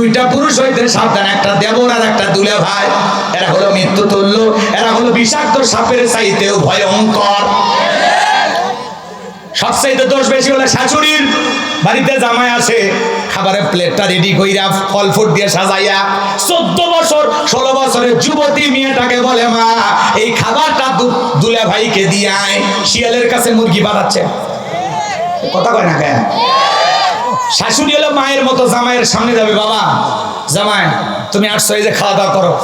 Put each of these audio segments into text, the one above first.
দুইটা পুরুষ হইতে সাবধান, একটা দেবর আর একটা দুলা ভাই। এরা হলো মৃত্যু তুল্য, এরা হলো বিষাক্ত সাপের চাইতেও ভয়ঙ্কর। সবচাইতে দোষ বেশি হলো শাশুড়ির। বাড়িতে জামাই আসে, খাবারের প্লেটটা রেডি কইরা ফল ফুট দিয়ে সাজাইয়া 14 বছর 16 বছরের যুবতী মেয়েটাকে বলে, মা এই খাবারটা দুলা ভাইকে দিয়ে আয়। শিয়ালের কাছে মুরগি বানাচ্ছে, কথা কয় না কেন? শাশুড়ি হলো মায়ের মতো, জামাইয়ের সামনে যাবে, বাবা জামাই তুমি আসছো, এই যে খাওয়া দাওয়া করো,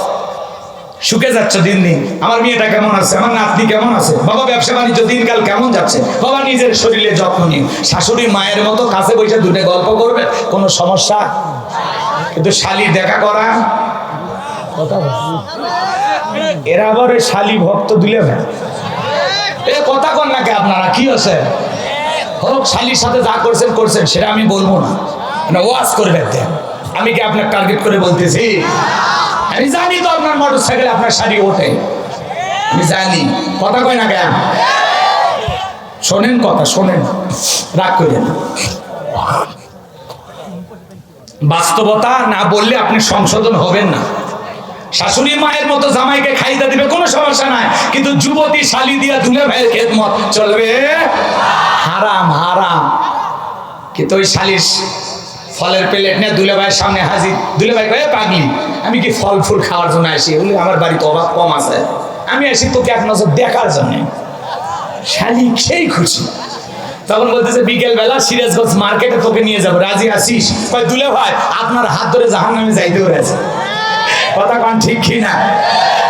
শুকে যাচ্ছ দিন দিন, আমার মেয়েটা কেমন আছে, আমার নাতনি কেমন আছে, বাবা ব্যবসা বাণিজ্য দিনকাল কেমন যাচ্ছে, বাবা নিজের শরীরে যত্ন নিন। শাশুড়ি মায়ের মতো কাছে বসে দুটো গল্প করবে, কোনো সমস্যা। কিন্তু শালি দেখা করা, এরা আবার শালি ভক্ত দিলে ভাই, এ কথা কন নাকি আপনারা? কি আছে হোক, শালির সাথে যা করছেন করছেন, সেটা আমি বলবো না, ওয়াজ করবে। আমি কি আপনার টার্গেট করে বলতেছি? আমি জানি তো আপনার মোটর সাইকেলে আপনার শাড়ি ওঠে, আমি জানি, কথা কয় না কেন? শোনেন কথা, শোনেন, রাগ করেন। বাস্তবতা না বললে আপনি সংশোধন হবেন না। শাশুড়ি মায়ের মতো জামাইকে খাইতে দিবে, কোনো সমস্যা নাই, কিন্তু যুবতী শালি দিয়া দুলে ভাইয়ের খেদমত চলবে, হারাম হারাম। কিন্তু ওই শালিশ ফলের প্লেট নিয়ে দুলে ভাইয়ের সামনে হাজির। দুলে ভাই কয়ে, পাগলি আমি কি ফল ফুল খাওয়ার জন্য আসি? বলি আমার বাড়িতে অভাব কম আছে, আমি আসি তোকে এক নজর দেখার জন্য। শালি সেই খুশি। তখন বলতেছে বিকেল বেলা সিরাজগঞ্জ মার্কেটে তোকে নিয়ে যাবো, রাজি আসিস? কয় দুলে ভাই আপনার হাত ধরে জাহান্নামে যাইতে হয়েছে, কথা কন ঠিক কিনা?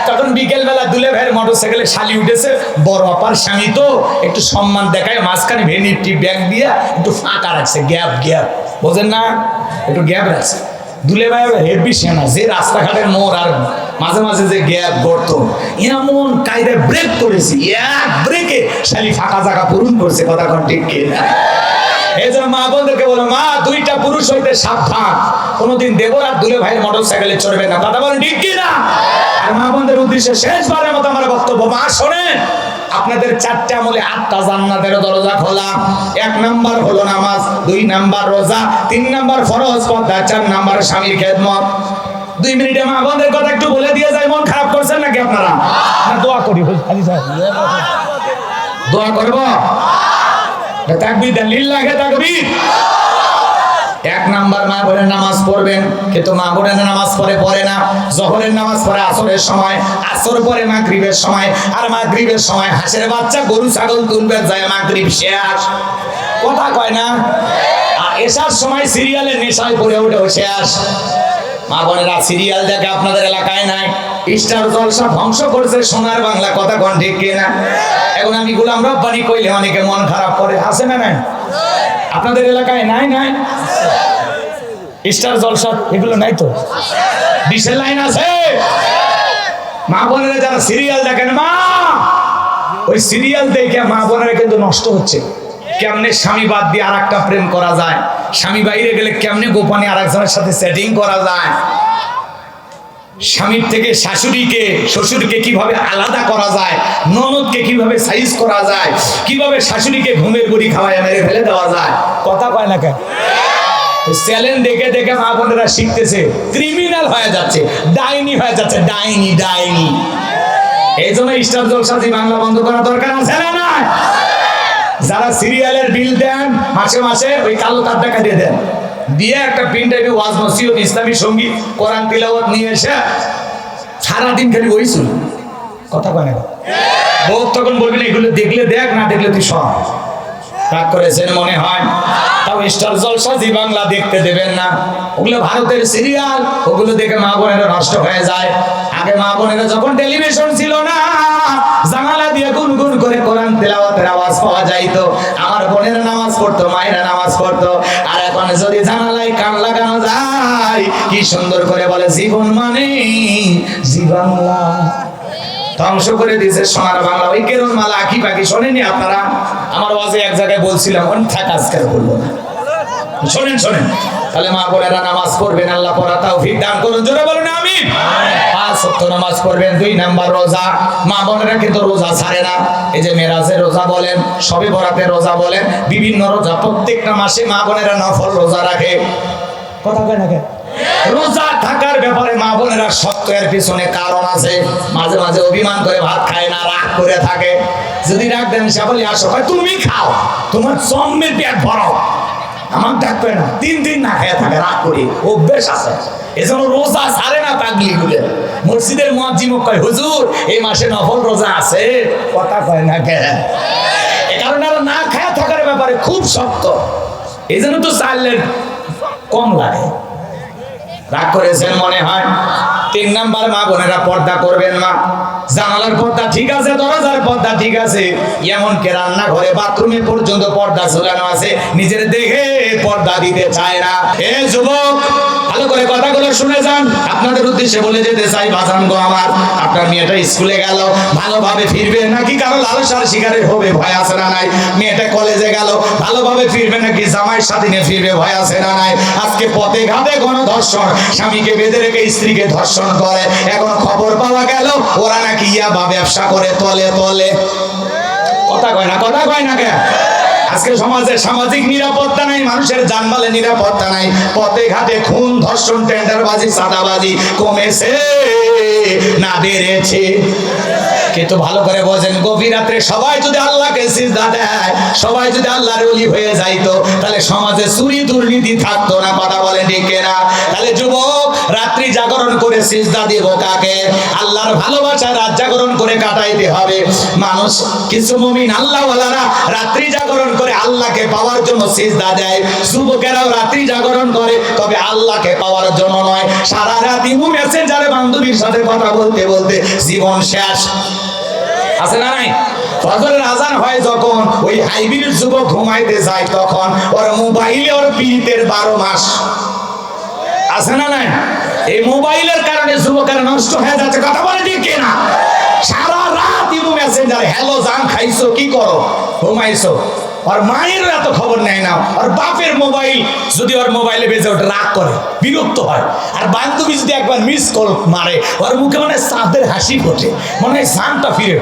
তখন বিকেল বেলা দুলে ভাইয়ের মোটর সাইকেলে শালি উঠেছে, বড় অপার স্বামী তো একটু সম্মান দেখায়, মাঝখানে ভেনিটি ব্যাগ দিয়ে একটু ফাঁকা রাখছে, গ্যাপ গ্যাপ, বোঝেন না, একটু গ্যাপ রাখছে। দুলে ভাই হেভি সেনা, যে রাস্তাঘাটের মোড় আর মাঝে মাঝে যে গ্যাপ গর্ত, এমন কায়দায় ব্রেক করেছি, এক ব্রেকে শালি ফাঁকা জায়গা পূরণ করছে, কথা কন ঠিক কিনা? এই জন্য মা বোনদেরকে বলো, মা দুইটা পুরুষ হইতে সাবধান, কোনোদিন দেবর আর দুলে ভাইয়ের মোটর সাইকেলে চড়বে না, কথা বলেন ঠিক কিনা? আর মা বোনদের উদ্দেশ্যে শেষবারের মতো আমার বক্তব্য, মা শোনেন, আপনাদের 4টে আমলে 8টা জান্নাতের দরজা খোলা। 1 নাম্বার হলো নামাজ, 2 নাম্বার রোজা, 3 নাম্বার ফরজ পর্দা, 4 নাম্বার স্বামীর খেদমত। 2 মিনিটে মা বোনদের কথা একটু বলে দিয়ে যাই, মন খারাপ করছেন নাকি আপনারা? না দোয়া করি, দোয়া করবো, তাকবীর দেন, লিল্লাহি তাকবীর। 1 নাম্বার মা বোনের নামাজ পড়বেন, কিন্তু মা বোনের নামাজ পড়ে না। জোহরের নামাজ পড়ে আসরের সময়, আসর পরে মাগরিবের সময়, আর মাগরিবের সময় হাঁসের বাচ্চা গরু ছাগল তুলবে, যায় মাগরিব শেষ, কথা কয় না? আর এশার সময় সিরিয়ালের নেশায় পড়ে ওঠে শেষ। মা বোনেরা সিরিয়াল দেখে আপনাদের এলাকায় নাই, স্টার জলসা ধ্বংস করছে সোনার বাংলা, কথা কন ঠিক কিনা? এখন আমি গোলাম রব্বানি কইলে অনেকে মন খারাপ করে, আছে না নাই? আপনাদের এলাকায় নাই? নাই স্টার জলসা এগুলো নাই তো? ডিসেল লাইন আছে? মা বোনেরা যারা সিরিয়াল দেখেন, মা ওই সিরিয়াল দেখে মা বোনেরা কিন্তু নষ্ট হচ্ছে। কেমনে স্বামী বাদ দিয়ে আর একটা প্রেম করা যায়, স্বামী বাইরে গেলে কেমনে গোপনে আর একজনের সাথে সেটিং করা যায়, স্বামীর থেকে শাশুড়িকে শ্বশুরকে কিভাবে আলাদা করা যায়, ননদকে কিভাবে সাইজ করা যায়, কিভাবে শাশুড়িকে ঘুমের বড়ি খাওয়ায় মেরে ফেলে দেওয়া যায়, কথা কয় না কেন? চ্যালেঞ্জ দেখে দেখে মা বোনেরা শিখতেছে, ক্রিমিনাল হয়ে যাচ্ছে, ডাইনি হয়ে যাচ্ছে, ডাইনি ডাইনি। এই জন্য স্টার জলসা জি বাংলা বন্ধ করা দরকার আছে না নাই? যারা সিরিয়ালের বিল দেন মাসে মাসে, ওই কালো কার্ড টাকা দিয়ে দেন, দিয়ে একটা পিন টাইপে ওয়াজ নসিহত ইসলামী সঙ্গীত কোরআন তিলাওয়াত নিয়ে এসে সারাদিন খালি ওই শুনি, কথা কয় না? বউ তখন বলবেন এগুলো দেখলে দেখ, না দেখলে তুই সব। রাগ করেছেন মনে হয়, তাও স্টার জলসা জি বাংলা দেখতে দেবেন না, ওগুলো ভারতের সিরিয়াল, ওগুলো দেখে মা বোনেরা নষ্ট হয়ে যায়। আগে মা বোনেরা যখন টেলিভিশন ছিল না, জানালা দিয়ে গুনগুন করে কোরআন তেলাওয়াতের আওয়াজ পাওয়া যাইতো, আমার বোনেরা নামাজ পড়তো, মায়েরা নামাজ পড়তো। আর এখন যদি জানালায় কান লাগানো যায়, কি সুন্দর করে বলে জীবন মানে জি বাংলা। ধ্বংস করে দিয়েছে সোনার বাংলা। ওই কেরণ মালা আঁকি পাখি শোনেনি আপনারা? আমার ওয়াজে এক জায়গায় বলছিলাম, অনেক আজকাল বলবো না, শোনেন শোনেন। তাহলে মা বোনেরা নামাজ পড়বেন, আল্লাহ পড়া তৌফিক দান করুন, জোরে বলুন আমিন। 5 ওয়াক্ত নামাজ পড়বেন, 2 নাম্বার রোজা। মা বোনেরা কিন্তু রোজা ছাড়ে না, এই যে মেরাজের রোজা বলেন, শবে বরাতের রোজা বলেন, বিভিন্ন রোজা, প্রত্যেকটা মাসে মা বোনেরা নফল রোজা রাখে, কথা কয় না কেন? রোজা থাকার ব্যাপারে মা বোনেরা শক্ত, এর পিছনে কারণ আছে। মাঝে মাঝে অভিমান করে ভাত খায় না, রাগ করে থাকে। যদি রাগ দেন সে বলে আসো, তুমি খাও, তোমার জন্মের পেট ভরাও, আমার ডাকবে না। 3 দিন না খেয়ে থাকে, রাগ করি, অভ্যেস আছে। এজন্য রোজা ছাড়ে না পাগলি গুলো। মসজিদের মুয়াজ্জিম কয়, হুজুর এই মাসে নফল রোজা আছে, কথা কয় না কে? এ কারণে না খেয়ে থাকার ব্যাপারে খুব শক্ত। এই জন্য তো চাইলে কম লাগে। রাগ করেছেন মনে হয়। 3 নাম্বার, মা বোনেরা পর্দা করবেন। মা জানালার পর্দা ঠিক আছে, দরজার পর্দা ঠিক আছে, এমনকি রান্নাঘরে বাথরুমে পর্যন্ত পর্দা ঝুলানো আছে, নিজের দেখে পর্দা দিতে চায় না। এ যুবক, ভালো করে কথাগুলো শুনে যান। আপনাদের উদ্দেশ্যে বলে যেতে চাই, বাজান গো আমার, আপনার মেয়েটা স্কুলে গেল, ভালোভাবে ফিরবে নাকি কারো লালসার শিকারে হবে, ভয় আছে না নাই? মেয়েটা কলেজে গেল, ভালোভাবে ফিরবে নাকি জামাইয়ের সাথে নিয়ে ফিরবে, ভয় আছে না নাই? আজকে পথে ঘাটে গণধর্ষণ, স্বামীকে বেঁধে রেখে স্ত্রীকে ধর্ষণ করে। এখন খবর পাওয়া গেল ওরা নাকি ইয়াবা ব্যবসা করে তলে তলে। কথা কয় না, কথা কয় না কে? আজকে সমাজে সামাজিক নিরাপত্তা নাই, মানুষের জানমালের নিরাপত্তা নাই। পথে ঘাটে খুন, ধর্ষণ, টেন্ডারবাজি, চাঁদাবাজি কমেছে না বেড়েছে? কিন্তু ভালো করে বোঝেন, গভীর রাত্রে সবাই যদি আল্লাহকে সিজদা দেয়, সবাই যদি আল্লাহর ওলি হয়ে যাইতো, তাহলে সমাজে চুরি দুর্নীতি থাকতো না। কথা বলেন ঠিক কিনা? তাহলে যুবক, রাত্রি জাগরণ করে সিজদা দিব কাকে? আল্লাহর ভালোবাসা রাত জাগরণ করে কাটাইতে হবে। মানুষ, কিছু মুমিন আল্লাহওয়ালারা রাত্রি জাগরণ করে আল্লাহকে পাওয়ার জন্য সিজদা দেয়। যুবকেরাও রাত্রি জাগরণ করে, তবে আল্লাহকে পাওয়ার জন্য নয়। সারা রাত ইমো মেসেঞ্জারে বান্ধবীর সাথে কথা বলতে বলতে জীবন শেষ। আছে না নাই? ফজরের আজান হয় যখন, ওই হাইব্রিড যুবক ঘুমাইতে যায়, তখন ওর মোবাইলে ওর পিরিতের 12 মাস। আছে না নাই? এই মোবাইলের কারণে যুবকেরা নষ্ট হয়ে যাচ্ছে। কথা বলে ঠিক কিনা? সারা রাত ইমো মেসেঞ্জারে হ্যালো জান, খাইছো, কি করো, ঘুমাইছো। আর মায়েরও এত খবর নেয় না। আর বাপের মোবাইল যদি ওর মোবাইলে বেজে ওঠে, রাগ করে, বিরক্ত হয়। আর বান্ধবী যদি একবার মিস কল মারে, ওর মুখে মানে চাঁদের হাসি ফোটে, মনে হয় জানটা ফিরে।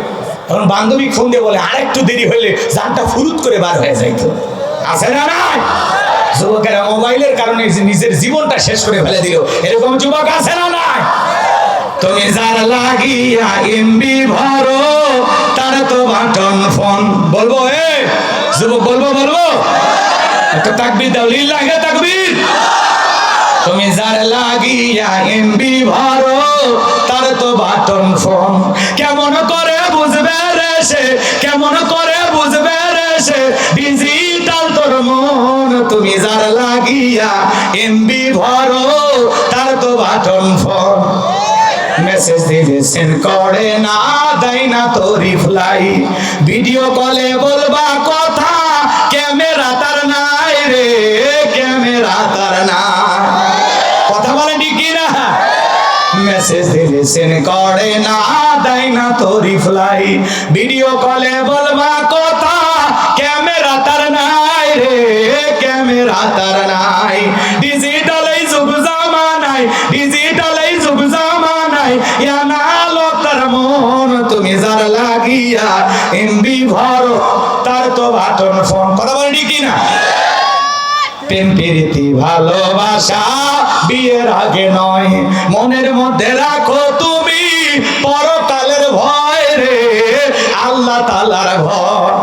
তখন বান্ধবী ফোন দিয়ে বলে, আরেকটু দেরি হইলে জানটা ফুরুত করে বার হয়ে যাইতো। আছে না নাই? যুবকেরা মোবাইলের কারণে নিজের জীবনটা শেষ করে ফেলে দিল। এরকম যুবক আছে না নাই? তুমি যার লাগিয়া এমবি ভরো, তার তো বাটন ফোন। বলবো এ যুবক, বলবো একটা তাকবীর দাও, লিল্লাহি তাকবীর। তুমি যার লাগিয়া এমবি ভরো, তার তো বাটন ফোন। কেমন করে বুঝবে রে সে, কেমন করে বুঝবে রে সে, ডিজিটাল তোর মন। তুমি যার লাগিয়া এমবি ভরো, তার তো বাটন ফোন। মেসেজ দিলে সেন্ড করে না, দেয় না তো রিপ্লাই। ভিডিও কলে বলবা কথা, ক্যামেরা তার নাই রে, ক্যামেরা তার নাই। কথা বলে ঠিক না? মেসেজ দিলে সেন্ড করে না, দেয় না তো রিপ্লাই। ভিডিও কলে বলবা কথা, ক্যামেরা তার নাই রে, ক্যামেরা তার নাই। ডিজিটাল এই যুগ জামানায়, ডিজিটাল এই যুগ জামানায়, ইয়ানালো তার মন। তুমি যার লাগিয়া এমবি ভরো, তার তো বাটন ফোন। কথা বলে ঠিক না? প্রেম প্রীতি ভালোবাসা বিয়ের আগে নয়, মনের মধ্যে রাখো তুমি পরকালের ভয় রে, আল্লাহ তাআলার ভয়।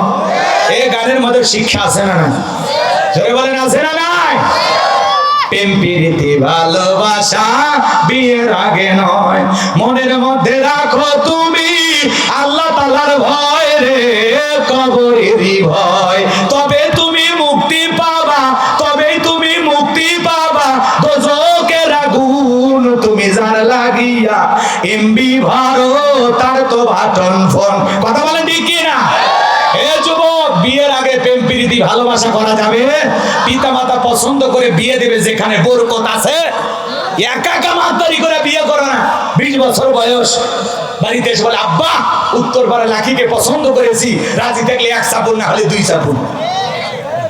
এই গানের মধ্যে শিক্ষা আছে না না? জোরে বলেন, আছে না নাই? প্রেম প্রীতি ভালোবাসা বিয়ের আগে নয়, মনের মধ্যে রাখো তুমি আল্লাহ তাআলার ভয় রে, কবরেরই ভয়। তবে তুমি মুক্তি পাবা, তবেই তুমি মুক্তি পাবা দোজখের আগুন। তুমি যার লাগিয়া এমবি ভরো, তার তো বাটন ফোন। কথা বলেন ঠিক কি না? এ যুবক, বিয়ের আগে প্রেম প্রীতি ভালোবাসা করা যাবে? পিতামাতা পছন্দ করে বিয়ে দেবে, যেখানে বরকত আছে। একা একা মাতারি করে বিয়ে করো না। 20 বছর বয়স, বাড়িতে এসে বলে, আব্বা উত্তরপাড়া লাখিকে পছন্দ করেছি, রাজি থাকলে 1 চাপুন, না হলে 2 চাপুন।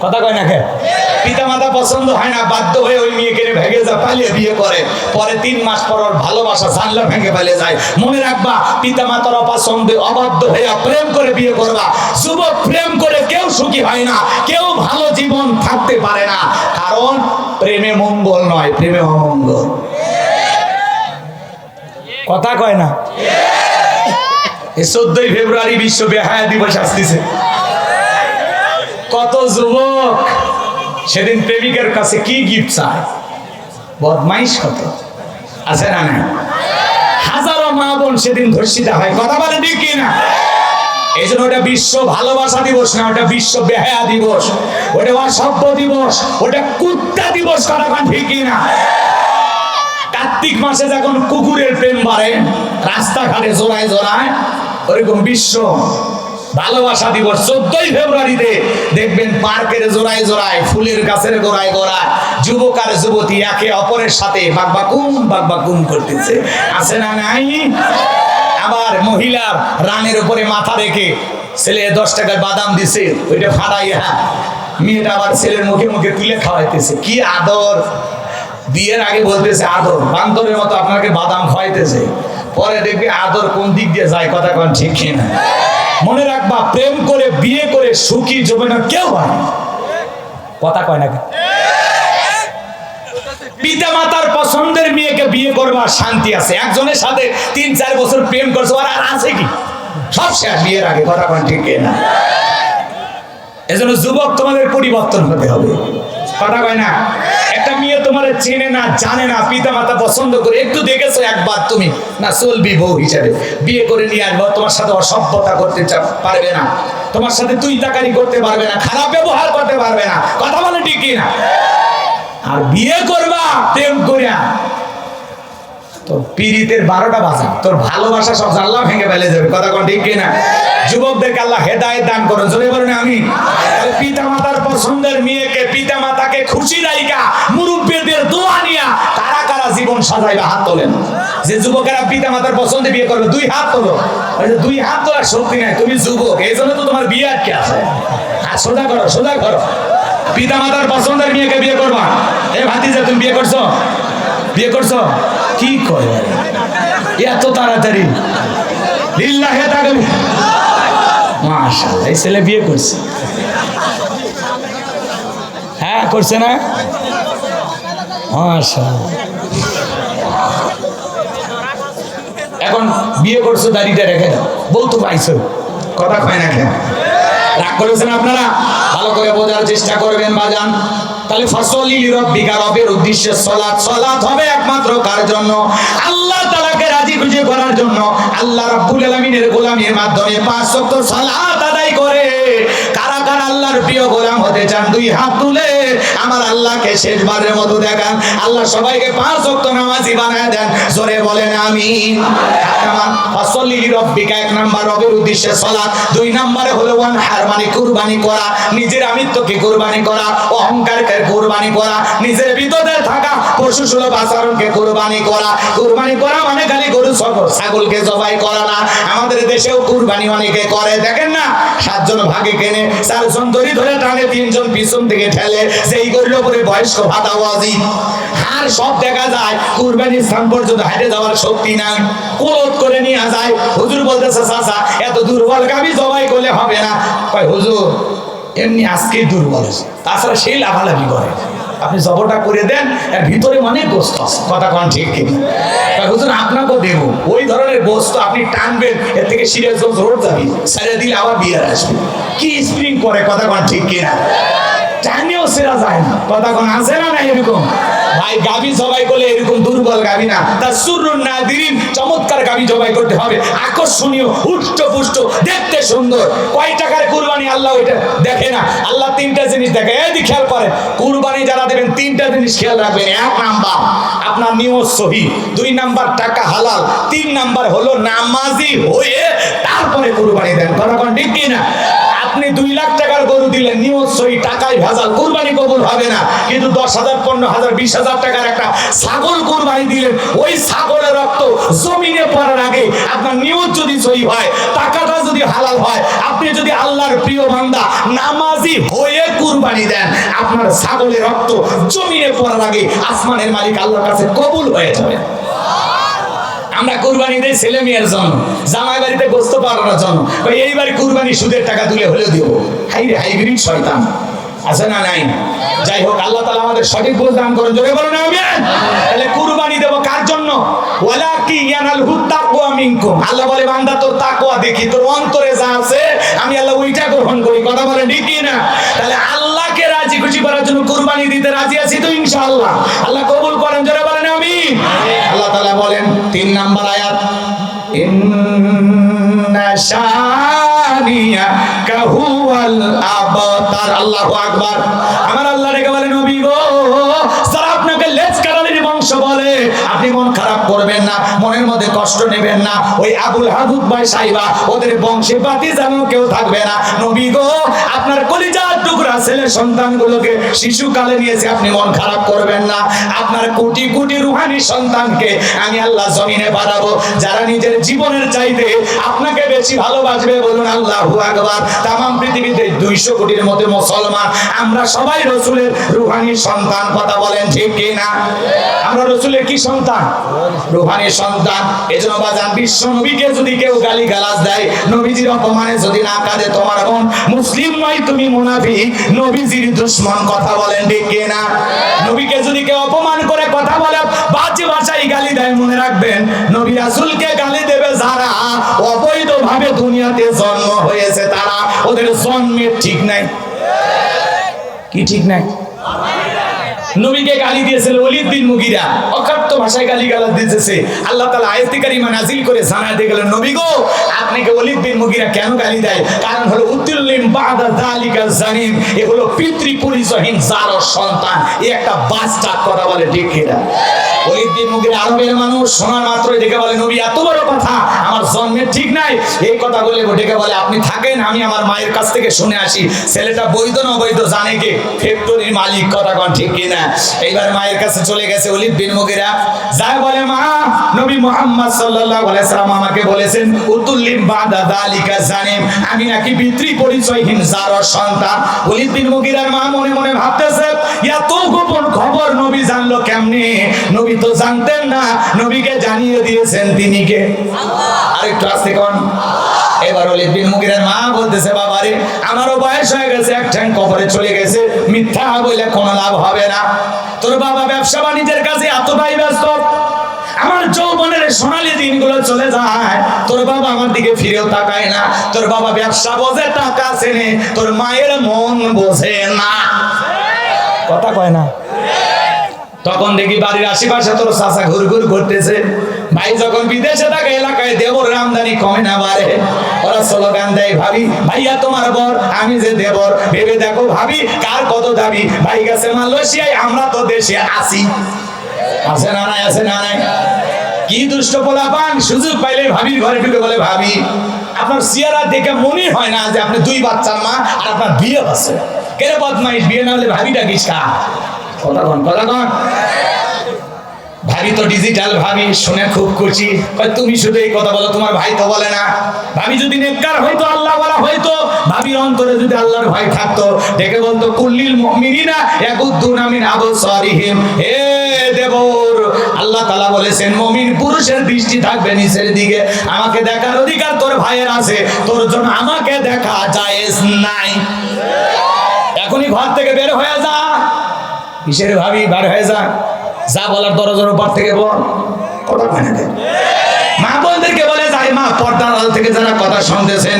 কথা কয় না কে? পিতামাতা পছন্দ হয় না, বাধ্য হয়ে ওই মেয়েকে ভেঙে যা পালিয়ে বিয়ে করে। পরে 3 মাস পর ওর ভালোবাসা জানলা ভেঙে পালিয়ে যায়। মনে রাখবা, পিতামাতার অপছন্দে অবাধ্য হয়ে প্রেম করে বিয়ে করবা। যুবক, প্রেম করে কেউ সুখী হয় না, কেউ ভালো জীবন থাকতে পারে না। কারণ প্রেমে মঙ্গল নয়, প্রেমে অমঙ্গল। কথা কয় না। এই 14ই ফেব্রুয়ারি বিশ্ব বেহায়া দিবস আসতেছে। কত যুবক সেদিন প্রেমিকের কাছে কি গিফট চায়, বদমাইশ কত আছে না না? হাজারো মা বোন সেদিন ধর্ষিতা হয়, কথা বলে ঠিক কিনা? এই জন্য ওটা বিশ্ব ভালোবাসা দিবস না, ওটা বিশ্ব বেহায়া দিবস, ওটা অসভ্য দিবস, ওটা কুত্তা দিবস, কথা বলে ঠিক কিনা? কার্তিক মাসে যখন কুকুরের প্রেম বাড়ে রাস্তাঘাটে জোড়ায় জোড়ায়, ওরকম বিশ্ব ভালোবাসা দিবস 14ই ফেব্রুয়ারিতে দেখবেন পার্কের জোড়ায় জোড়ায়, ফুলের গাছের গোড়ায় গোড়ায় যুবক আর যুবতী একে অপরের সাথে বাকবাকুম করতেছে, আছে না নাই? আবার মহিলার রানের উপরে মাথা রেখে ছেলে 10 টাকার বাদাম দিছে, ওইটা ফাড়াইয়া মেয়েটা আবার ছেলের মুখে মুখে তুলে খাওয়াইতেছে। কি আদর! বিয়ের আগে বলতেছে আদর, বান্দরের মতো আপনাকে বাদাম খাওয়াইতেছে, পরে দেখবে আদর কোন দিক দিয়ে যায়, কথা কোন ঠিক কিনা? মনে রাখবা, প্রেম করে বিয়ে করে সুখী জীবনে কেউ হয় না, কথা কয় না। পিতা মাতার পছন্দের মেয়েকে বিয়ে করবার শান্তি আছে, একজনের সাথে 3-4 বছর প্রেম করছো আর আছে কি, সব শেষ বিয়ের আগে, কথা কোন ঠিক কিনা? এজন্য যুবক তোমাদের পরিবর্তন হতে হবে, কথা কয় না? একটা মেয়ে তোমার চেনে না জানে না, পিতা মাতা পছন্দ করে একটু দেখেছো একবার, তুমি না চলবি বউ হিসাবে, বিয়ে করে নিয়ে আসবো, তোমার সাথে অসভ্যতা করতে পারবে না, তোমার সাথে তুই তাকারি করতে পারবে না, খারাপ ব্যবহার করতে পারবে না, কথা বলে ঠিক কিনা? আর বিয়ে করবা প্রেম করিয়া তোর পীড়িতের 12টা বাজা, তোর ভালোবাসা সব আল্লাহ ভেঙে ফেলে যাবে, কথা কোন ঠিক কিনা? যুবকদেরকে আল্লাহ হেদায়েত দান করুন, জোরে বলেন আমিন। পিতা মাতার পছন্দের মেয়েকে, পিতা মাতাকে খুশি রাইকা মুরব্বিদের দোয়া নিয়া কারা কারা জীবন সাজাইবে, হাত তোলেন। যে যুবকেরা পিতা মাতার পছন্দে বিয়ে করবে 2 হাত তোলো। ওই যে 2 হাত তোলার শক্তি নাই, তুমি যুবক, এই জন্য তো তোমার বিয়ে আটকে আছে। হাত সোজা করো, সোজা করো। পিতা মাতার পছন্দের মেয়েকে বিয়ে করবা। এ ভাতিজা, তুমি বিয়ে করছো? বিয়ে করছো? কি কয় এত তাড়াতাড়ি? লিল্লাহে তাকবীর, মাশাআল্লাহ, এই ছেলে বিয়ে করছে। হ্যাঁ করছে না? মাশাআল্লাহ। এখন বিয়ে করছো, দাড়িটা রেখে দাও, বউ তো পাইছো, কথা কয় না কেন? রাগ করেছেন আপনারা? ভালো করে বোঝার চেষ্টা করবেন বাজান। তাহলে ফসলি লিরাব্বিকা, রবের উদ্দেশ্যে সালাত। সালাত হবে একমাত্র কার জন্য? আল্লাহ তাআলাকে রাজি খুশি করার জন্য। আল্লাহ রাব্বুল আলামিনের গোলামির মাধ্যমে 5 ওয়াক্ত সালাত আদায় করে কারা কারা আল্লাহর প্রিয় গোলাম হতে চান? 2 হাত তুলে আমার আল্লাহকে শেষবারের মতো দেখান। আল্লাহ সবাইকে 5 ওয়াক্ত নামাজি বানায় দেন, জোরে বলেন আমিন। ফসলি লিরাব্বিকা, 1 নাম্বার রবের উদ্দেশ্যে সালাত। 2 নম্বরে হলো ওয়ানহার, মানে কুরবানি করা, নিজের আমিত্বকে কুরবানি করা, অহংকারকে কুরবানি করা, নিজের ভিতরে থাকা পশু সুলভ আচরণকে কুরবানি করা। কুরবানি করা মানে খালি গরু ছাগলকে জবাই করা না। আমাদের দেশেও কুরবানি অনেকে করে, দেখেন না, 7 জন ভাগে কেনে, 4 জন দড়ি ধরে টানে, 3 জন পিছন থেকে ঠেলে, যেই গরুর উপরে বয়স্ক ভাতাবাজি আর সব দেখা যায়। কুরবানির স্থান পর্যন্ত হেঁটে যাওয়ার শক্তি নাই, কোলত করে নিয়ে যায়। হুজুর বলতেছে, চাচা এত দুর্বল গাভী জবাই করলে হবে না। কয় হুজুর এমনি আজকেই দুর্বল আছে, তাছাড়া সেই লাভালাভি করে, আপনি জবরটা করে দেন, এর ভিতরে অনেক গোস্ত আছে, কথা কোন ঠিক কিনা? হুজুর আপনাকেও দেব, ওই ধরনের গোস্ত আপনি টানবেন, এর থেকে সিরিয়াসগঞ্জ রোড যাবি, ছেড়ে দিলে আবার বিয়ে আসবে। কি স্প্রিং করে, কথা কোন ঠিক কিনা? টানেও সেরা যায় না, কথা কোন আছে না? না এরকম ভাই গাভী জবাই করলে এরকম দুর্বল গাভী না, তার সুরুন নাদিরিন চমৎকার গাভী জবাই করতে হবে, আকর্ষণীয়, হুষ্টপুষ্ট, দেখতে সুন্দর। কয় টাকার কুরবানি আল্লাহ ওইটা দেখে না, আল্লাহ 3টা জিনিস দেখে। এই খেয়াল করেন, কুরবানি যারা দেবেন 3টা জিনিস খেয়াল রাখবেন। 1 নাম্বার আপনার নিয়ত সহি, 2 নাম্বার টাকা হালাল, 3 নাম্বার হলো নামাজি হয়ে তারপরে কুরবানি দেন, কথা কোন ঠিক কিনা? আপনি 2 লাখ টাকার গরু দিলেন, নিয়ত সহি, টাকায় ভেজাল, কুরবানি কবুল হবে না। কিন্তু 10,000, 15,000, 20,000 টাকার একটা ছাগল কুরবানি দিলেন, ওই ছাগলের রক্ত জমিনে পড়ার আগে আপনার নিয়ত যদি সহি হয়, টাকাটা যদি হালাল হয়, আপনি যদি আল্লাহর প্রিয় বান্দা নামাজি হয়ে কুরবানি দেন, আপনার ছাগলের রক্ত জমিনে পড়ার আগে আসমানের মালিক আল্লাহর কাছে কবুল হয়ে যাবে। আমরা কুরবানি দেই ছেলে মেয়ের জন্য, জামাই বাড়িতে গোস্ত পাওয়ার জন্য। এইবার কুরবানি সুদের টাকা তুলে হলেও দিব, হাইব্রিড শয়তান আছে না নাই? যাই হোক, আল্লাহ তাআলা আমাদের সঠিক বুঝ দান করুন, জোরে বলুন আমিন। তাহলে কুরবানি দেব কার জন্য? ওয়ালাকি ইয়ানালহু তাকওয়া মিনকুম। আল্লাহ বলে বান্দা তোর তাকওয়া দেখি, তোর অন্তরে যা আছে আমি আল্লাহ ওইটা গ্রহণ করি। কথা বলেন ঠিক কি না? তাহলে আল্লাহকে রাজি খুশি করার জন্য কুরবানি দিতে রাজি আছি তো ইনশাআল্লাহ। আল্লাহ কবুল করেন, যারা বলেন আমিন। আল্লাহ তাআলা বলেন 3 নাম্বার আয়াত, ইন্না শানিয়াকা হুয়াল আবতার। আল্লাহু আকবার। আমার আল্লাহ রেখে বলেন নবী গো, যারা আপনাকে লেজ কাটালির বংশ বলে আপনি মন খারাপ করবেন না, মনের মধ্যে কষ্ট নেবেন না। ওই আবুল হাদুদ ভাই সাইবা ওদের বংশে বাতি জানো কেউ থাকবে না। নবী গো, আপনার কলিজার টুকরা ছেলে সন্তানগুলোকে শিশুকালে নিয়েছে, আপনি মন খারাপ করবেন না। আপনার কোটি কোটি রুহানি সন্তানকে আমি আল্লাহ জমিনে বাড়াবো, যারা নিজের জীবনের চাইতে আপনাকে বেশি ভালোবাসবে। বলুন আল্লাহু আকবার। তামাম পৃথিবীতে 200 কোটির মধ্যে মুসলমান, আমরা সবাই রাসূলের রুহানি সন্তান। কথা বলেন ঠিক কি না? আমরা রাসূলের কি সন্তান? রুহানি সন্তান। এজন্য বাজান, বিশ্ব নবীকে যদি কেউ গালিগালাজ দেয়, নবীজির অপমানে যদি না কাঁদে, তোমার মন মুসলিম নয়, তুমি মুনাফিক, নবীজির দুশমন। কথা বলেন ঠিক কি না? নবীকে যদি কেউ অপমান করে কথা বলে, বাজে ভাষায় গালি দেয়, মনে রাখবেন নবী রাসূলকে গালি দেবে যারা অবৈধভাবে দুনিয়াতে জন্ম হয়েছে, তারা ওদের জন্মের ঠিক নাই। কি ঠিক নাই? নবীকে গালি দিয়েছিল ওলীদ বিন মুগীরা, অকথ্য ভাষায় গালিগালাজ দিতেছে। আল্লাহ তাআলা আয়াতে কারিমা নাযিল করে জানায় দিয়ে গেলেন, নবী গো, আপনাকে ওলীদ বিন মুগীরা কেন গালি দেয়? কারণ হলো উতুল্লিম বাদা যালিকা জানিম, এ হলো পিতৃ পরিচয়হীন জারর সন্তান। এই একটা বাচ্চা। কথা বলে ঠিক কিনা? ওলীদ বিন মুগীরা আরবের মানুষ, শোনার মাত্রই দেখে বলে নবী এত বড় কথা, আমার জন্মের ঠিক নাই। এই কথা বলে ডেকে বলে আপনি থাকেন, আমি আমার মায়ের কাছ থেকে শুনে আসি ছেলেটা বৈধ না অবৈধ জানে কে? ফ্যাক্টরির মালিক। কথা কোন ঠিক কিনা? এইবার মায়ের কাছে চলে গেছে ওলীদ বিন মুগীরা, যায় বলে মা, নবী মুহাম্মদ সাল্লাল্লাহু আলাইহি সাল্লাম আমাকে বলেছেন উতুল্লিম বাদা যালিকা জানিম, আমি নাকি পিতৃ পরিচয়হীন জারর সন্তান। ওলীদ বিন মুগীরার মা মনে মনে ভাবতেছে, এত গোপন খবর নবী জানলো কেমনে? নবী তো জানতেন না, নবীকে জানিয়ে দিয়েছেন তিনি কে? আল্লাহ। আরেকটু আস্তে কোন। এবার ওলীদ বিন মুগীরার মা বলতেছে, বাবারে আমারও বয়স হয়ে গেছে, এক ঠ্যাং কবরে চলে গেছে, মিথ্যা বলে কোনো লাভ হবে না। তোর বাবা ব্যবসা বাণিজ্যের কাছে এতটাই ব্যস্ত, আমার যৌবনের সোনালী দিনগুলো চলে যায়, তোর বাবা আমার দিকে ফিরেও তাকায় না। তোর বাবা ব্যবসা বোঝে, টাকা চেনে, তোর মায়ের মন বোঝে না। কথা কয় না? তখন দেখি বাড়ির আশেপাশে তোর চাচা ঘুরঘুর করতেছে। ভাই যখন বিদেশে থাকে, এলাকায় দেবর আমদানি কমে না বাড়ে, ওরা স্লোগান দেয়, ভাবি ভাইয়া তোমার বর, আমি যে দেবর, ভেবে দেখো ভাবি কার কত দাবি। ভাই গেছে মালয়েশিয়ায়, আমরা তো দেশে আছি। আছে না নাই? আছে না নাই? কি দুষ্ট পোলাপান, সুযোগ পাইলে ভাবির ঘরে ঢুকে বলে, ভাবি আপনার চেহারা দেখে মনে হয় না যে আপনি 2 বাচ্চার মা আর আপনার বিয়ে আছে। কেন বদমাইশ, বিয়ে না হলে ভাবিটা কিসকা? কথা কন, কথা কন। ভাবি তো ডিজিটাল ভাবি, শুনে খুব খুশি। তুমি শুধু এই কথা বলো, তোমার ভাই তো বলে না। ভাবি যদি নেককার হইতো, আল্লাহ বলা হইতো, ভাবির অন্তরে যদি আল্লাহর ভয় থাকতো, ডেকে বলতো কুল্লিল মুমিনিনা ইয়াগুদ্দুনা মিন আবসারিহিম। হে দেবর, আল্লাহ তাআলা বলেছেন মুমিন পুরুষের দৃষ্টি থাকবে নিচের দিকে। আমাকে দেখার অধিকার তোর ভাইয়ের আছে, তোর জন্য আমাকে দেখা জায়েজ নাই। এখনই ঘর থেকে বের হয়ে যা। কিসের ভাবি? বের হয়ে যা, যা বলার দরজার উপর থেকে বল। কথা কয় না? মা বোনদেরকে বলে যায়, মা পর্দার আড়াল থেকে যারা কথা শুনতেছেন,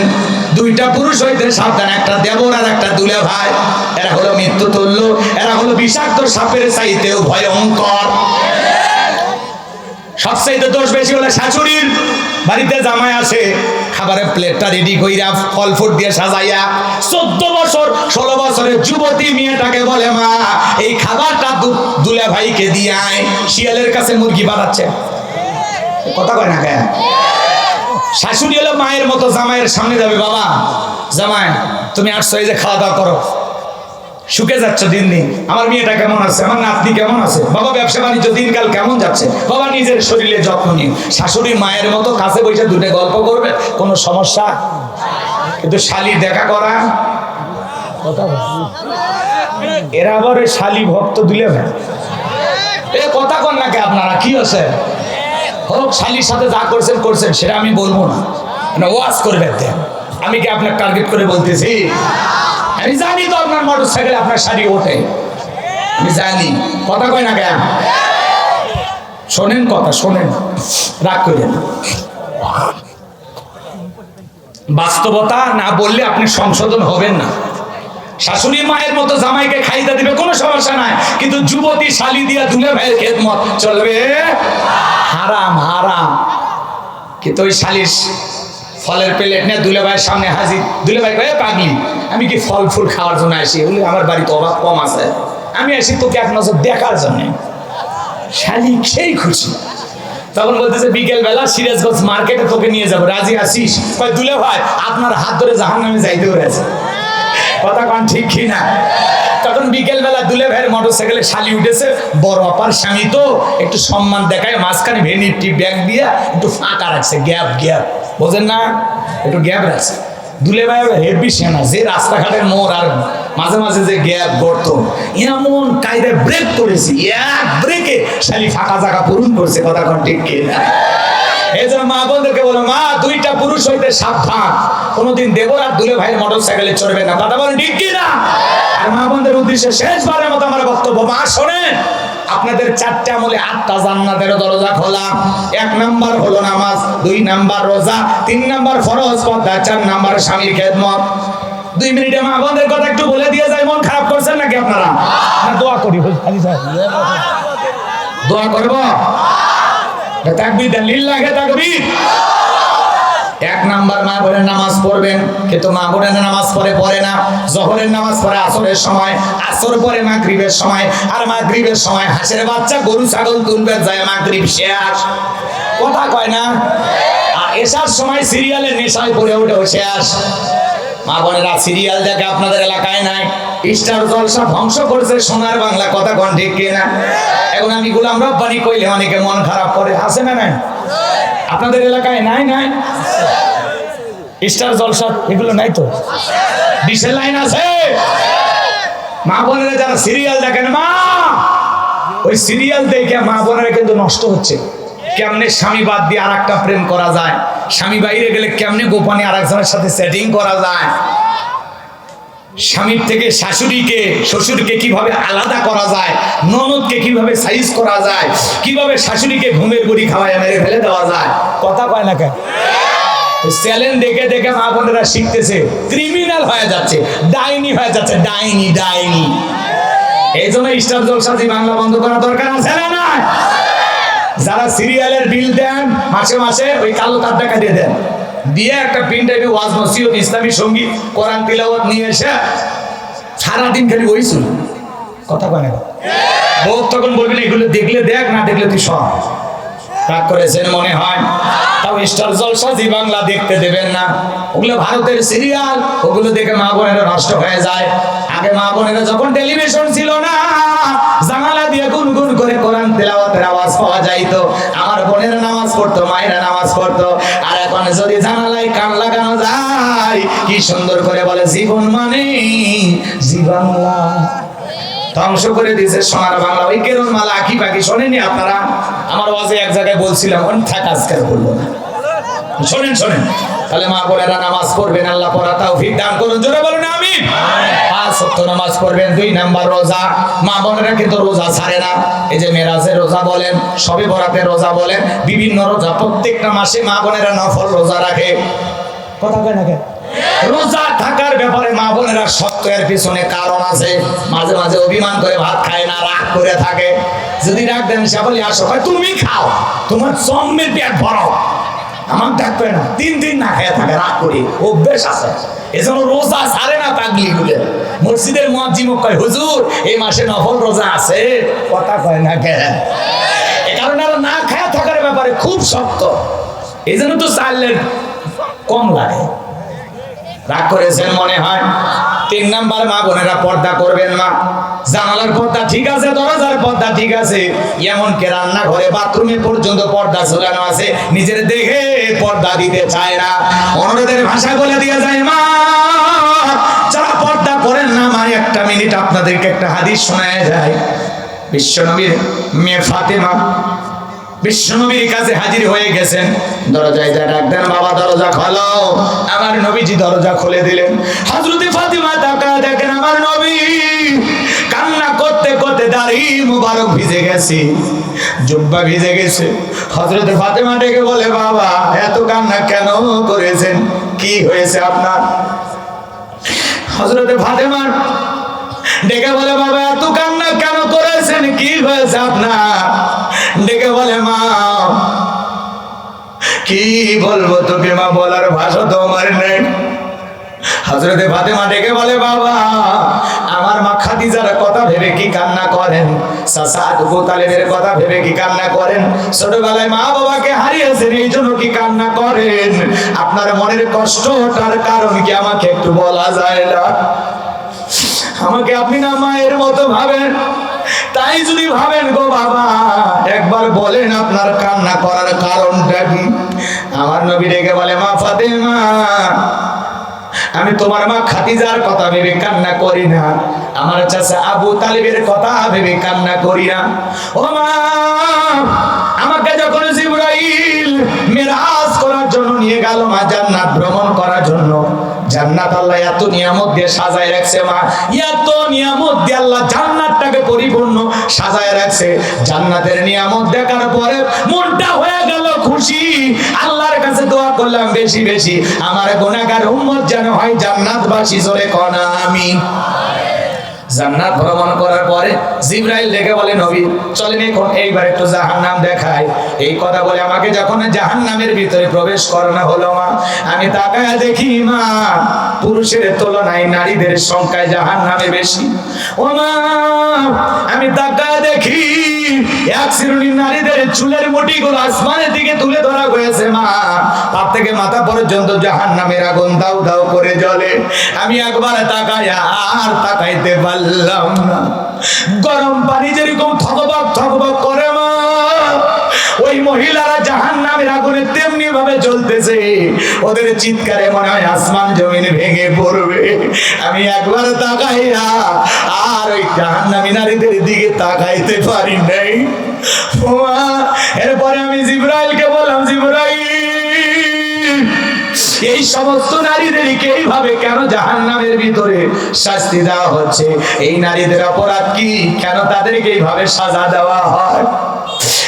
2টা পুরুষ হইতে সাবধান, একটা দেবর আর একটা দুলা ভাই। এরা হলো মৃত্যু তুল্য, এরা হলো বিষাক্ত সাপের চাইতেও ভয়ঙ্কর। সবচেয়ে দোষ বেশি হলো শাশুড়ির। বাড়িতে জামাই আসে, খাবারের প্লেটটা রেডি কইরা ফল ফুট দিয়ে সাজাইয়া 14 বছর 16 বছরের যুবতী মেয়েটাকে বলে, মা এই খাবারটা দুলা ভাইকে দিয়ে আয়। শিয়ালের কাছে মুরগি বানাচ্ছে। কথা কয় না কেন? শাশুড়ি হলো মায়ের মতো, জামাইয়ের সামনে যাবে, বাবা জামাই তুমি আসছো, এই যে খাওয়া দাওয়া করো, শুকে যাচ্ছ দিন দিন, আমার মেয়েটা কেমন আছে, আমার নাতনি কেমন আছে, বাবা ব্যবসা বাণিজ্য দিনকাল কেমন যাচ্ছে, বাবা নিজের শরীরে যত্ন নিন। শাশুড়ি মায়ের মতো কাছে বসে দুটো গল্প করবে, কোনো সমস্যা। কিন্তু শালি দেখা করা, এরা আবার ওই শালি ভক্ত দিলে এ কথা কন নাকি আপনারা? কি আছে হোক, শালির সাথে যা করছেন করছেন, সেটা আমি বলবো না, ওয়াজ করবে। আমি কি আপনার টার্গেট করে বলতেছি? আমি জানি তো আপনার মোটর সাইকেলে আপনার শাড়ি ওঠে, আমি জানি। কথা কয় না কেন? শোনেন কথা, শোনেন, রাগ করেন না। বাস্তবতা না বললে আপনি সংশোধন হবেন না। শাশুড়ি মায়ের মতো জামাইকে খাইতে দিবে কোনো সমস্যা নাই, কিন্তু যুবতী শালি দিয়া দুলে ভাইয়ের খেদমত চলবে, হারাম হারাম। কিন্তু ওই শালিশ ফলের প্লেট নিয়ে দুলে ভাইয়ের সামনে হাজির, দুলে ভাই কয়ে পাগলি আমি কি ফল ফুল খাওয়ার জন্য আসি? বলি আমার বাড়িতে অভাব কম আছে, আমি আসি তোকে এক নজর দেখার জন্য। শালি সেই খুশি। তখন বলতেছে বিকেল বেলা সিরাজগঞ্জ মার্কেটে তোকে নিয়ে যাবো, রাজি আসিস? কয় দুলে ভাই আপনার হাত ধরে জাহান্নামে যাইতে হয়েছে। কথা কন ঠিক কি না? তখন বিকেল বেলা দুলে ভাইয়ের মোটরসাইকেলে শালি উঠেছে, বড় অপার স্বামী তো একটু সম্মান দেখায়, মাঝখানে ভেনিটি ব্যাগ দিয়ে একটু ফাঁকা রাখছে, গ্যাপ গ্যাপ, বোঝেন না, একটু গ্যাপ রাখছে। দুলে ভাই হেভি সেনা, যে রাস্তাঘাটের মোড় আর মাঝে মাঝে যে গ্যাপ গর্ত, এমন কায়দায় ব্রেক করেছি, এক ব্রেকে শালি ফাঁকা জায়গা পূরণ করছে। কথা কন ঠিক কি না? এই জন্য মা বোনদেরকে বলো, মা দুইটা পুরুষ হইতে সাবধান, কোনোদিন দেবর আর দুলে ভাইয়ের মোটরসাইকেলে চড়বে না। কথা বলেন ঠিক কি না? আর মা বোনদের উদ্দেশ্যে শেষবারের মতো আমার বক্তব্য, মা শোনেন, আপনাদের 4টে আমলে 8টা জান্নাতের দরজা খোলা। 1 নাম্বার হলো নামাজ, 2 নাম্বার রোজা, 3 নাম্বার ফরজ পর্দা, 4 নাম্বার স্বামীর খেদমত। 2 মিনিটে মা বোনদের কথা একটু বলে দিয়ে যাই। মন খারাপ করছেন নাকি আপনারা? না দোয়া করি, দোয়া করবো। তাকবীর দেন, লিল্লাহি তাকবীর। 1 নাম্বার মা বোনের নামাজ পড়বেন, কিন্তু মা বোনের নামাজ পড়ে না। জোহরের নামাজ পড়ে আসরের সময়, আসর পরে মাগরিবের সময়, আর মাগরিবের সময় হাঁসের বাচ্চা গরু ছাগল তুলবে যায়, মাগরিব শেষ। কথা কয় না? আর এশার সময় সিরিয়ালের নেশায় পড়ে ওঠে শেষ। মা বোনেরা সিরিয়াল দেখে আপনাদের এলাকায় নাই, স্টার জলসা ধ্বংস করছে সোনার বাংলা। কথা কন ঠিক কি না? এখন আমি গোলাম রব্বানি কইলে অনেকে মন খারাপ করে, আছে না নাই? আপনাদের এলাকায় নাই? নাই স্টার জলসা এগুলো নাই তো? ডিসেল লাইন আছে? মা বোনেরা যারা সিরিয়াল দেখেন, মা ওই সিরিয়াল দেখে মা বোনেরা কিন্তু নষ্ট হচ্ছে। কেমনে স্বামী বাদ দিয়ে আর একটা প্রেম করা যায়, স্বামী বাইরে গেলে কেমনে গোপনে আর একজনের সাথে সেটিং করা যায়, স্বামীর থেকে শাশুড়িকে শ্বশুরকে কিভাবে আলাদা করা যায়, ননদকে কিভাবে সাইজ করা যায়, কিভাবে শাশুড়িকে ঘুমের গুড়ি খাওয়ায় মেরে ফেলে দেওয়া যায়। কথা কয় না কেন? চ্যালেঞ্জ দেখে দেখে মা বোনেরা শিখতেছে, ক্রিমিনাল হয়ে যাচ্ছে, ডাইনি হয়ে যাচ্ছে, ডাইনি ডাইনি। এই জন্য স্টার জলসা জি বাংলা বন্ধ করা দরকার আছে না না? যারা সিরিয়ালের বিল দেন মাসে মাসে, ওই কালো কার্ড টাকা দিয়ে দেন, দিয়ে একটা প্রিন্টারে ওয়াজ নসিহত ইসলামী সঙ্গীত কোরআন তিলাওয়াত নিয়ে এসে সারাদিন খালি ওই শুনি। কথা কয় না? বউ তখন বলবেন এগুলো দেখলে দেখ, না দেখলে তুই সব। রাগ করেছেন মনে হয়, তাও স্টার জলসা জি বাংলা দেখতে দেবেন না। ওগুলো ভারতের সিরিয়াল, ওগুলো দেখে মা বোনেরা নষ্ট হয়ে যায়। আগে মা বোনেরা যখন টেলিভিশন ছিল না, জানালা দিয়ে গুনগুন করে কোরআন তেলাওয়াতের আওয়াজ পাওয়া যাইতো, আমার বোনেরা নামাজ পড়তো, মায়েরা নামাজ পড়তো। আর এখন যদি জানালায় কান লাগানো যায়, কি সুন্দর করে বলে জীবন মানে জি বাংলা। ধ্বংস করে দিয়েছে সোনার বাংলা। ওই কেরণ মালা আঁকি পাখি শোনেনি আপনারা? আমার ওয়াজে এক জায়গায় বলছিলাম, থাক আজকাল বলবো না, শোনেন শোনেন। তাহলে মা বোনেরা নামাজ পড়বেন, আল্লাহ পড়া তৌফিক দান করুন, জোরে বলুন আমিন। 5 ওয়াক্ত নামাজ পড়বেন। 2 নাম্বার রোজা। মা বোনেরা কিন্তু রোজা ছাড়ে না। এই যে মেরাজের রোজা বলেন, শবে বরাতের রোজা বলেন, বিভিন্ন রোজা, প্রত্যেকটা মাসে মা বোনেরা নফল রোজা রাখে। কথা কয় না কেন? রোজা থাকার ব্যাপারে মা বোনেরা শক্ত, এর পিছনে কারণ আছে। মাঝে মাঝে অভিমান করে ভাত খায় না, রাগ করে থাকে। যদি রাগ দেন সে বলে আসো, তুমি খাও, তোমার জন্মের পেট ভরাও, আমার ডাকবে না। 3 দিন না খেয়ে থাকে, রাগ করে, অভ্যেস আছে। এজন্য রোজা ছাড়ে না পাগলি গুলো। মসজিদের মুয়াজ্জিম কয়, হুজুর এই মাসে নফল রোজা আছে। কথা কয় না কেন? এ কারণে না খেয়ে থাকার ব্যাপারে খুব শক্ত। এই জন্য তো চালের কম লাগে। রাগ করেছেন মনে হয়। 3 নাম্বার, মা বোনেরা পর্দা করবেন। মা জানালার পর্দা ঠিক আছে, দরজার পর্দা ঠিক আছে, এমনকি রান্নাঘরে বাথরুমে পর্যন্ত পর্দা ঝুলানো আছে, নিজের দেখে পর্দা দিতে চায় না। অনুরোধের ভাষা বলে দিয়ে যায়, মা যারা পর্দা করেন না, আমার 1 মিনিট আপনাদেরকে একটা হাদিস শোনায় যায়। বিশ্বনবীর মেয়ে ফাতেমা বিশ্বনবীর কাছে হাজির হয়ে গেছেন। দরজায় যা ডাক দেন, বাবা দরজা খোলো। আমার নবীজি দরজা খুলে দিলেন। হযরতে ফাতিমা তাকায় দেখেন আমার নবী কান্না করতে করতে দাড়ি মুবারক ভিজে গেছে। জুব্বা ভিজে গেছে। হযরত ফাতেমা ডেকে বলে, বাবা এত কান্না কেন করেছেন, কি হয়েছে আপনার? হযরত ফাতেমা ডেকে বলে, বাবা এত কান্না কেন করেছেন, কি হয়েছে আপনার? ডেকে বলে, মা কি বলবো তোকে মা, বলার ভাষা তো আমার নেই। হযরত ফাতেমা ডেকে বলে, বাবা আমার মা খাদিজার কথা ভেবে কি কান্না করেন? চাচা আবু তালেবের কথা ভেবে কি কান্না করেন? ছোটবেলায় মা বাবাকে হারিয়েছেন এই জন্য কি কান্না করেন? আপনার মনের কষ্টটার কারণ কি আমাকে একটু বলা যায় না? আমাকে আপনি না মায়ের মতো ভাবেন, তাই যদি ভাবেন গো বাবা একবার বলেন আপনার কান্না করার কারণটা কি? আমার নবী ডেকে বলে, মা ফাতেমা আমি তোমার মা খাদিজার কথা ভেবে কান্না করি না, আমার চাচা আবু তালেবের কথা ভেবে কান্না করি না। ও মা আমাকে যখন জিবরাইল মিরাজ করার জন্য নিয়ে গেল মা, জান্নাত ভ্রমণ করার জন্য, জান্নাত আল্লাহ এত নিয়ামত দিয়ে সাজায় রাখছে মা, এত নিয়ামত দিয়ে আল্লাহ জান্নাতটাকে পরিপূর্ণ সাজায় রাখছে। জান্নাতের নিয়ামত দেখার পরে মনটা হয়ে গেল খুশি। আল্লাহর কাছে দোয়া করলাম বেশি বেশি আমার গুনাহগার উম্মত যেন হয় জান্নাতবাসী, জোরে কোন আমিন। জান্নাত ভ্রমণ করার পরে জিবরাইল ডেকে বলে, নবী চলেন এখন এইবার একটু জাহান্নাম দেখায়। এই কথা বলে আমাকে যখন জাহান্নামের ভিতরে প্রবেশ করানো হলো মা, আমি তাকায়া দেখি মা পুরুষের তুলনায় নারীদের সংখ্যায় জাহান্নামে বেশি। ও মা আমি তাকায়া দেখি এক শ্রেণীর নারীদের চুলের মুঠিগুলো আসমানের দিকে তুলে ধরা হয়েছে মা, তার থেকে মাথা পর্যন্ত জাহান্নামের আগুন দাউ দাউ করে জ্বলে। আমি একবার তাকায়া আর তাকাইতে পারলাম না। গরম পানি যেরকম থকবক থকবক করে মা, ওই মহিলারা জাহান্নামের আগুনে তেমনি ভাবে জ্বলতেছে, ওদের চিৎকারে মনে হয় আসমান জমিন ভেঙে পড়বে। আমি একবার তাকাইয়া আর ওই জাহান্নামী নারীদের দিকে তাকাইতে পারি নাই। এরপরে আমি জিবরাইলকে বললাম, জিবরাইল এই সমস্ত নারীদেরকে এইভাবে কেন জাহান্নামের ভিতরে শাস্তি দেওয়া হচ্ছে? এই নারীদের অপরাধ কি, কেন তাদেরকে এইভাবে সাজা দেওয়া হয়?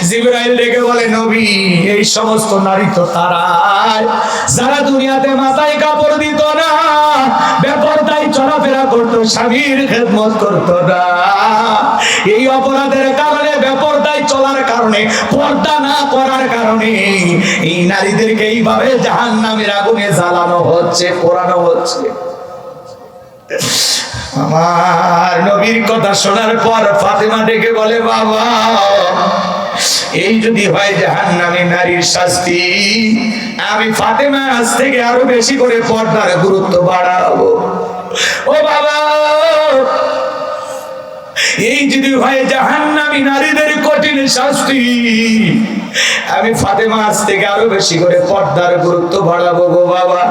জিবরাইল ডেকে বলে, নবী এই সমস্ত নারী তো তারাই যারা দুনিয়াতে মাথায় কাপড় দিত না, বেপরদায় চলাফেরা করতো, স্বামীর খেদমত করতো না। এই অপরাধের কারণে, বেপরদায় চলার কারণে, পর্দা না করার কারণে এই নারীদেরকে এইভাবে জাহান্নামের আগুনে জ্বালানো হচ্ছে, পোড়ানো হচ্ছে। আমার নবীর কথা শোনার পর ফাতেমা ডেকে বলে, বাবা এই যদি হয় জাহান্নামী নারীর শাস্তি, আমি ফাতেমা আজ থেকে আরো বেশি করে পর্দার গুরুত্ব বাড়াবো। ও বাবা এই যদি হয় জাহান্নামী নারীদের কঠিন শাস্তি, আমি ফাতেমা আজ থেকে আরো বেশি করে পর্দার গুরুত্ব বাড়াবো গো বাবা।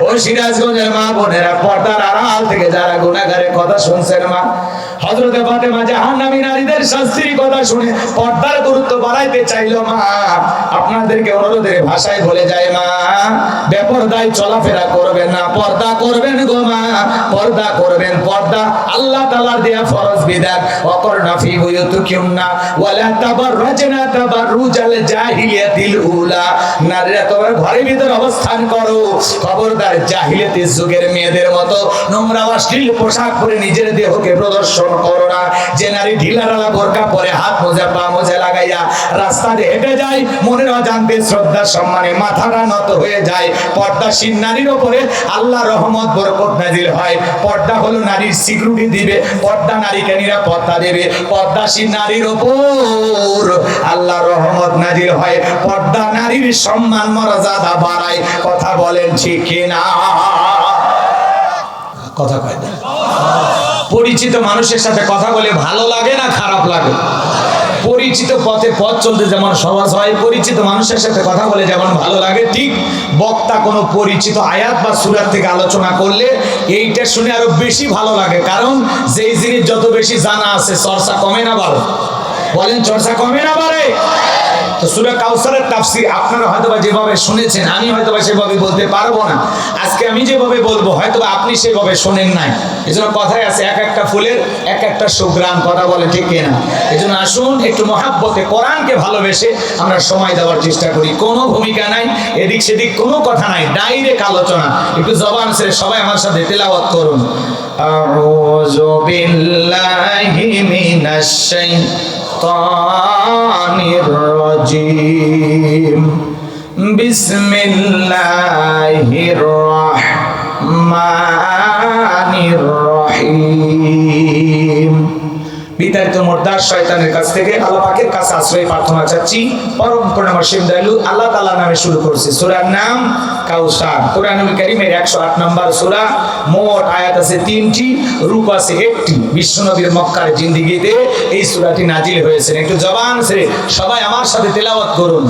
ও সিরাজগঞ্জের মা বোনেরা, পর্দার আড়াল থেকে যারা গুনাহগারের কথা শুনছেন মা, হযরত ফাতেমা জাহান্নামী নারীদের শাস্তির কথা শুনে পর্দার গুরুত্ব বাড়াইতে চাইলো মা। আপনাদেরকে অনুরোধের ভাষায় বলে যায় মা, বেপরদায় চলাফেরা করবেন না, পর্দা করবেন গো মা, পর্দা করবেন। পর্দা আল্লাহ তাআলার দেয়া ফরজ বিধান। ওয়াকরনা ফি বুয়ুতিকুন্না ওয়ালা তাবাররাজনা তাবাররুজাল জাহিলিয়াতিল উলা, নারীরা তোমার ঘরের ভিতর অবস্থান করো, খবরদার জাহিলিয়াতের যুগের মেয়েদের মতো নোংরা অশ্লীল পোশাক পরে নিজের দেহকে প্রদর্শন করো না। যে নারী ঢিলাঢালা বোরকা পরে হাত মোজা পা মোজা লাগাইয়া রাস্তা দিয়ে হেঁটে যায়, মনের অজান্তে শ্রদ্ধা সম্মানে মাথাটা নত হয়ে যায়, পর্দাশীল নারীর উপরে আল্লাহ রহমত বরকত নাজিল হয়। পর্দা হলো নারীর সিকিউরিটি দিবে, পর্দা নারীকে নিরাপত্তা দেবে, পর্দাশীল নারীর উপর আল্লাহ রহমত নাজিল হয়, পর্দা নারীর সম্মান মর্যাদা বাড়ায়। কথা বলেন ঠিক কিনা? কথা কয় না? পরিচিত মানুষের সাথে কথা বলে ভালো লাগে না খারাপ লাগে? পরিচিত পথে পথ চলতে যেমন সহজ হয়, পরিচিত মানুষের সাথে কথা বলে যেমন ভালো লাগে, ঠিক বক্তা কোনো পরিচিত আয়াত বা সূরা থেকে আলোচনা করলে এইটা শুনে আরো বেশি ভালো লাগে। কারণ যেই জিনিস যত বেশি জানা আছে, চর্চা কমে না বাড়ে? বলেন চর্চা কমে না বাড়ে? তো সূরা কাউসারের তাফসীর আপনারা হয়তোবা যেভাবে শুনেছেন আমি হয়তোবা সেভাবে বলতে পারবো না। আজকে আমি যেভাবে বলবো হয়তোবা আপনি সেভাবে শোনেন নাই। এজন্য কথায় আছে এক একটা ফুলের এক একটা সুঘ্রাণ, কথা বলে ঠিক কিনা? এজন্য আসুন একটু মহাব্বতে কোরআনকে ভালোবেসে আমরা সময় দেওয়ার চেষ্টা করি। কোনো ভূমিকা নাই, এদিক সেদিক কোনো কথা নাই, ডাইরেক্ট আলোচনা। একটু জবান ছেড়ে সবাই আমার সাথে তেলাওয়াত করুন। আউযু বিল্লাহি মিনাশ শাইতানির রাজিম। বিসমিল্লাহির রাহমানির রহিম। বিতাড়িত মুর্দার শয়তানের কাছ থেকে আল্লাহ পাকের কাছে আশ্রয় প্রার্থনা চাচ্ছি। পরম করুণাময় দয়ালু আল্লাহ তাআলার নামে শুরু করছি। সূরার নাম কাউসার। কোরআনুল কারীমের 108 নম্বর সূরা। মোট আয়াত আছে 3টি, রূপ আছে 1টি। বিশ্বনবীর মক্কার জিন্দেগিতে এই সূরাটি নাজিল হয়েছে। একটু জবান ছেড়ে সবাই আমার সাথে তেলাওয়াত করুন।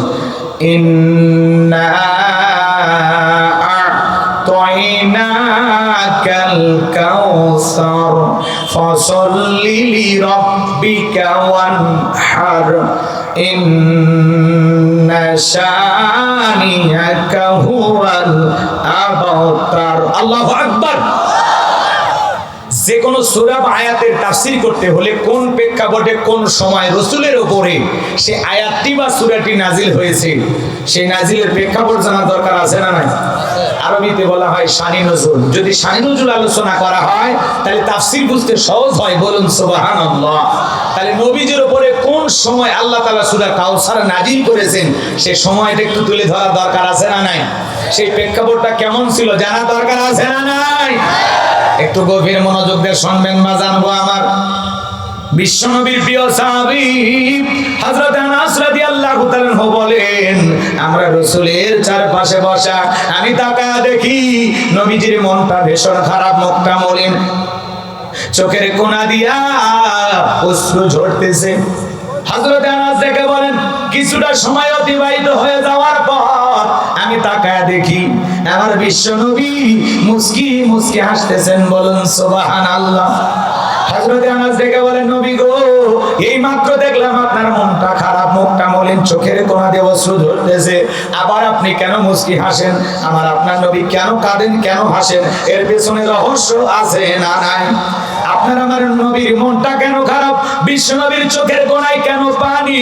ইন্না আ'তাইনাকাল কাউসার ফাসাল্লি লিরাব্বিকা ওয়ানহার ইন্না শানিয়াকা হুয়াল আবতার। আল্লাহু আকবার। যে কোনো সূরা বা আয়াতের তাফসীর করতে হলে কোন প্রেক্ষাপটে কোন সময় রাসূলের উপরে সে আয়াতটি বা সূরাটি নাজিল হয়েছে সেই নাজিলের প্রেক্ষাপট জানা দরকার আছে না নাই? আরবিতে বলা হয় শানি নজুল। যদি শানি নজুল আলোচনা করা হয় তাহলে তাফসীর বুঝতে সহজ হয়, বলুন সুবহানাল্লাহ। তাহলে নবীজির উপরে কোন সময় আল্লাহ তাআলা সূরা কাউসার নাজিল করেছেন সেই সময়টা একটু তুলে ধরা দরকার আছে না নাই? সেই প্রেক্ষাপটটা কেমন ছিল জানা দরকার আছে না নাই? একটু গভীর মনোযোগ দিয়ে শুনবেন বা জানবো আমার। বিশ্বনবীর প্রিয় সাহাবী হযরত আনাস রাদিয়াল্লাহু তাআলা বলেন, আমরা রাসূলের চারপাশে বসা, আমি তাকায়া দেখি নবীজির মনটা ভীষণ খারাপ, মুখটা মলিন, চোখের কোণা দিয়া অশ্রু ঝরতেছে। হযরত আনাস দেখে বলেন, কিছুটা সময় অতিবাহিত হয়ে যাওয়ার পর আমি তাকায়া দেখি আমার বিশ্বনবী মুস্কি মুস্কি হাসতেছেন, বলুন সুবহানাল্লাহ। হযরত আনাস দেখে বলেন, নবী গো, এই মাত্র দেখলাম আপনার মনটা খারাপ, মুখটা মলিন, চোখের কোণা দিয়ে অশ্রু ঝরতেছে, আবার আপনি কেন মুস্কি হাসেন? আমার আপনার নবী কেন কাঁদেন, কেন হাসেন? এর পেছনে রহস্য আছে না নাই? আপনার আমার নবীর মনটা কেন খারাপ, বিশ্ব নবীর চোখের কোণায় কেন পানি?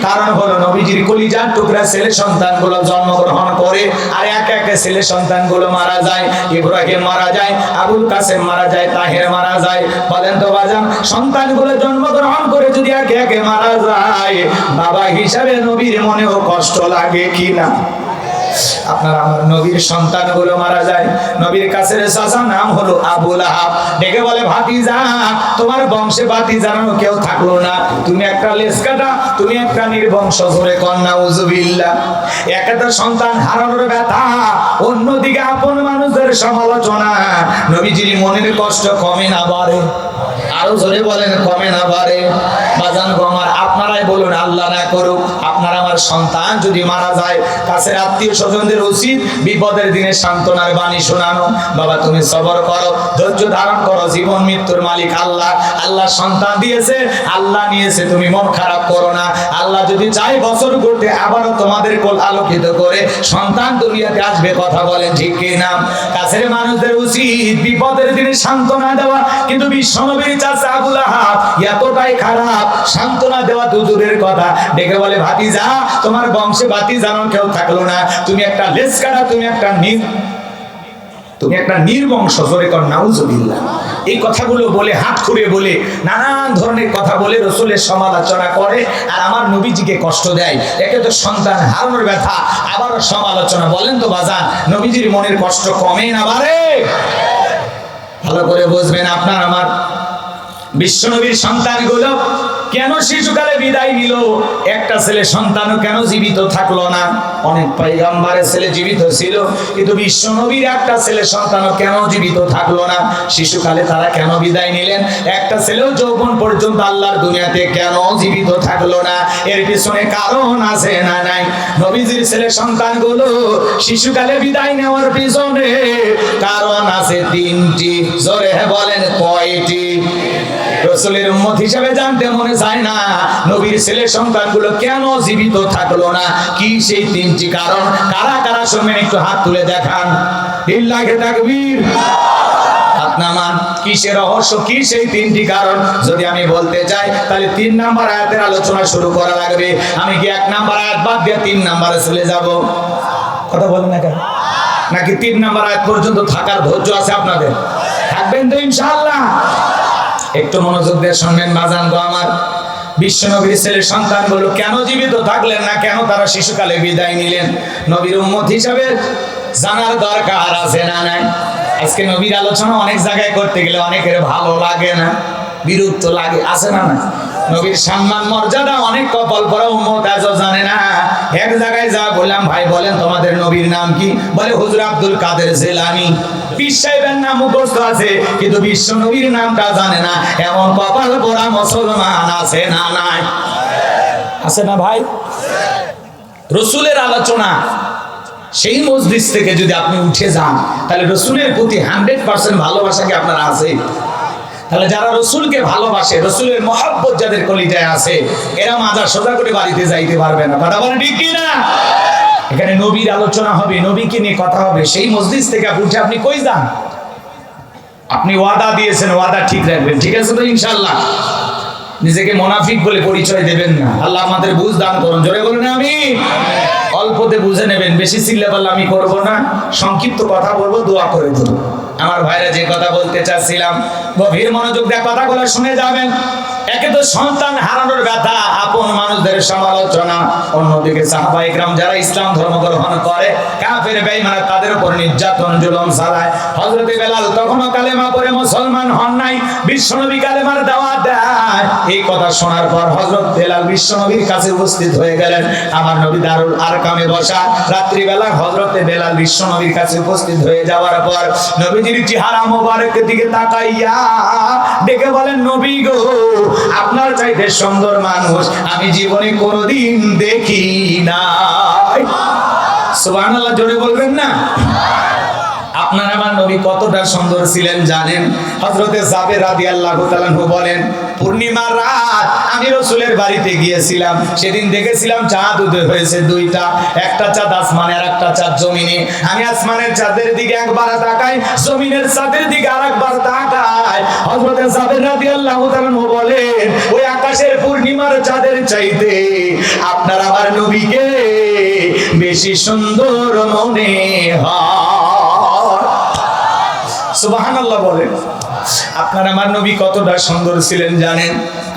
কারণ হলো নবীজির কলিজার টুকরা ছেলে সন্তানগুলো জন্মগ্রহণ করে আর একে একে ছেলে সন্তানগুলো মারা যায়। ইব্রাহিম মারা যায়, আবুল কাসেম মারা যায়, তাহের মারা যায়। বলেন তো বাজান, সন্তানগুলো জন্মগ্রহণ করে যদি একে একে মারা যায়, বাবা হিসাবে নবীর মনেও কষ্ট লাগে কি না? আপনার আমার নবীর সন্তানগুলো মারা যায়। নবীর কাছে চাচা নাম হলো আবু লাহাব, ডেকে বলে, ভাতিজা, তোমার বংশে ভাতিজারও কেউ থাকলো না, তুমি একটা লেজ কাটা, তুমি একটা নির্বংশ, ধরে কন্যা উযুবিল্লাহ। একটা সন্তান হারানোর ব্যথা, অন্যদিকে আপন মানুষদের সমালোচনা। নবীজির মনের কষ্ট কমে না বাড়ে? আরো জোরে বলেন, কমে না বাড়ে? বাজান গো আমার, আপনারাই বলুন, আল্লাহ না করুক আপনার আমার সন্তান যদি মারা যায়, কাছের আত্মীয় স্বজনদের উচিত বিপদের দিনে সান্ত্বনার বাণী শোনানো। বাবা তুমি সবর করো, ধৈর্য ধারণ করো, জীবন মৃত্যুর মালিক আল্লাহ। আল্লাহ সন্তান দিয়েছে, আল্লাহ নিয়েছে, তুমি মন খারাপ করো না। আল্লাহ যদি চাই বছর করতে আবারও তোমাদের কোল আলোকিত করে সন্তান দুনিয়াতে আসবে, কথা বলেন ঠিক কি না? কাছের মানুষদের উচিত বিপদের দিনে সান্ত্বনা দেওয়া, কিন্তু বিশ্বনবীর চাচা আবু লাহাব এতটাই খারাপ, সান্ত্বনা দেওয়া তো দূরের কথা, ডেকে বলে, ভাতিজা, তোমার বংশে ভাতিজানো কেউ থাকলো না, তুমি একটা লেজ কাটা, তুমি একটা নির্বংশ, জোরে কর নাউজুবিল্লাহ। এই কথাগুলো বলে, হাত খুঁড়ে বলে, নানান ধরনের কথা বলে রাসূলের সমালোচনা করে আর আমার নবীজিকে কষ্ট দেয়। একে তো সন্তান হারানোর ব্যথা, আবারও সমালোচনা। বলেন তো বাজান, নবীজির মনের কষ্ট কমে না বাড়ে? ভালো করে বুঝবেন আপনার আমার। বিশ্বনবীর সন্তানগুলো কেন শিশুকালে বিদায় নিল? একটা ছেলে সন্তানও কেন জীবিত থাকলো না? অনেক পয়গম্বরের ছেলে জীবিত ছিল, কিন্তু বিশ্বনবীর একটা ছেলে সন্তানও কেন জীবিত থাকলো না? শিশুকালে তারা কেন বিদায় নিলেন? একটা ছেলেও যৌবন পর্যন্ত আল্লাহর দুনিয়াতে কেন জীবিত থাকলো না? এর পিছনে কারণ আছে না নাই? নবীজির ছেলে সন্তানগুলো শিশুকালে বিদায় নেওয়ার পিছনে কারণ আছে 3টি। জোরে বলেন, কয়টি? রাসূলের উম্মত হিসেবে জানতে মনে চায় না নবীর ছেলে সন্তানগুলো কেন জীবিত থাকলো না? কি সেই তিনটি কারণ? কারা কারা শুনবেন একটু হাত তুলে দেখান। লিল্লাহি তাকবীর। হাত নামান। কিসের রহস্য, কি সেই তিনটি কারণ? যদি আমি বলতে চাই তাহলে 3 নাম্বার আয়াতের আলোচনা শুরু করা লাগবে। আমি কি 1 নাম্বার আয়াত বাদ দিয়ে 3 নাম্বারে চলে যাব? কথা বলেন না কেন? নাকি 3 নাম্বার আয়াত পর্যন্ত থাকার ধৈর্য আছে আপনাদের? থাকবেন তো ইনশাআল্লাহ? একটু মনোযোগ দিয়ে শুনবেন বাজান গো আমার। বিশ্বনবীর ছেলে সন্তানগুলো কেন জীবিত থাকলেন না? কেন তারা শিশুকালে বিদায় নিলেন? নবীর উম্মত হিসাবে জানার দরকার আছে না নাই? আজকে নবীর আলোচনা অনেক জায়গায় করতে গেলে অনেকের ভালো লাগে না, বিরক্ত লাগে, আছে না না? নবীর সম্মান মর্যাদা অনেক কপাল পরা উম্মত আজও জানে না। এক জায়গায় যা বললাম, ভাই বলেন তোমাদের নবীর নাম কি? বলে হুজুর আব্দুল কাদের জিলানী। পীর সাহেবের নাম মুখস্থ আছে কিন্তু বিশ্ব নবীর নামটা জানে না। এমন কপাল পরা মুসলমান আছে না নাই? আছে না ভাই? রাসূলের আলোচনা সেই মজলিস থেকে যদি আপনি উঠে যান তাহলে রাসূলের প্রতি 100% ভালোবাসা কি আপনার আছে? তাহলে যারা রাসূলকে ভালোবাসে, রাসূলের মহব্বত যাদের কলিজায় আছে, এরা মাজার সোজা করে বাড়িতে যাইতে পারবে না। কথা বলেন ঠিক কি না? এখানে নবীর আলোচনা হবে, নবীকে নিয়ে কথা হবে। সেই মজলিস থেকে উঠে আপনি কই যান? আপনি ওয়াদা দিয়েছেন, ওয়াদা ঠিক রাখবেন, ঠিক আছে তো ইনশাআল্লাহ? নিজেকে মুনাফিক বলে পরিচয় দেবেন না। আল্লাহ আমাদের বুঝ দান করুন। জোরে বলুন আমিন। অল্পতে বুঝে নেবেন, বেশি চিল্লাপাল্লা আমি করব না, সংক্ষিপ্ত কথা বলবো, দোয়া করে দেব। আমার ভাইরা যে কথা বলতে চাচ্ছিলাম, গভীর মনোযোগ দিয়ে কথাগুলো শুনে যাবেন। একে তো সন্তান হারানোর ব্যথা, আপন মানুষদের সমালোচনা, অন্যদিকে সাহাবায়ে কেরাম যারা ইসলাম ধর্ম গ্রহণ করে, কাফের বেঈমান তাদের উপর নির্যাতন জুলুম চালায়। হযরত বেলাল তখনও কালেমা পড়ে মুসলমান হন নাই, বিশ্বনবী কালেমার দাওয়াত দেয়। এই কথা শোনার পর হযরত বেলাল বিশ্বনবীর কাছে উপস্থিত হয়ে গেলেন। আমার নবী দারুল আরকামে বসা, রাত্রিবেলা হযরত বেলাল বিশ্বনবীর কাছে উপস্থিত হয়ে যাওয়ার পর নবীজির চেহারা মোবারকের দিকে তাকাইয়া ডেকে বলেন, নবী গো, আপনার চাইতে সুন্দর মানুষ আমি জীবনে কোনোদিন দেখি নাই। সুবহানাল্লাহ, জোরে বলবেন না? আপনার আমার নবী কতটা সুন্দর ছিলেন জানেন? হযরতে জাবের রাদিয়াল্লাহু তাআলা বলেন, পূর্ণিমার রাত আমি রাসূলের বাড়িতে গিয়েছিলাম। সেদিন দেখেছিলাম চাঁদ উদয় হয়েছে 2টা, একটা চাঁদ আসমানে আর একটা চাঁদ জমিনে। আমি আসমানের চাঁদের দিকে একবার তাকাই, জমিনের চাঁদের দিকে আরেকবার তাকাই। হযরতে জাবের রাদিয়াল্লাহু তাআলা বলেন, ওই আকাশের পূর্ণিমার চাঁদের চাইতে আপনার আমার নবীকে বেশি সুন্দর মনে হয়। সুবহানাল্লাহ বলেন। আপনার আমার নবী কতটা সুন্দর ছিলেন জানেন?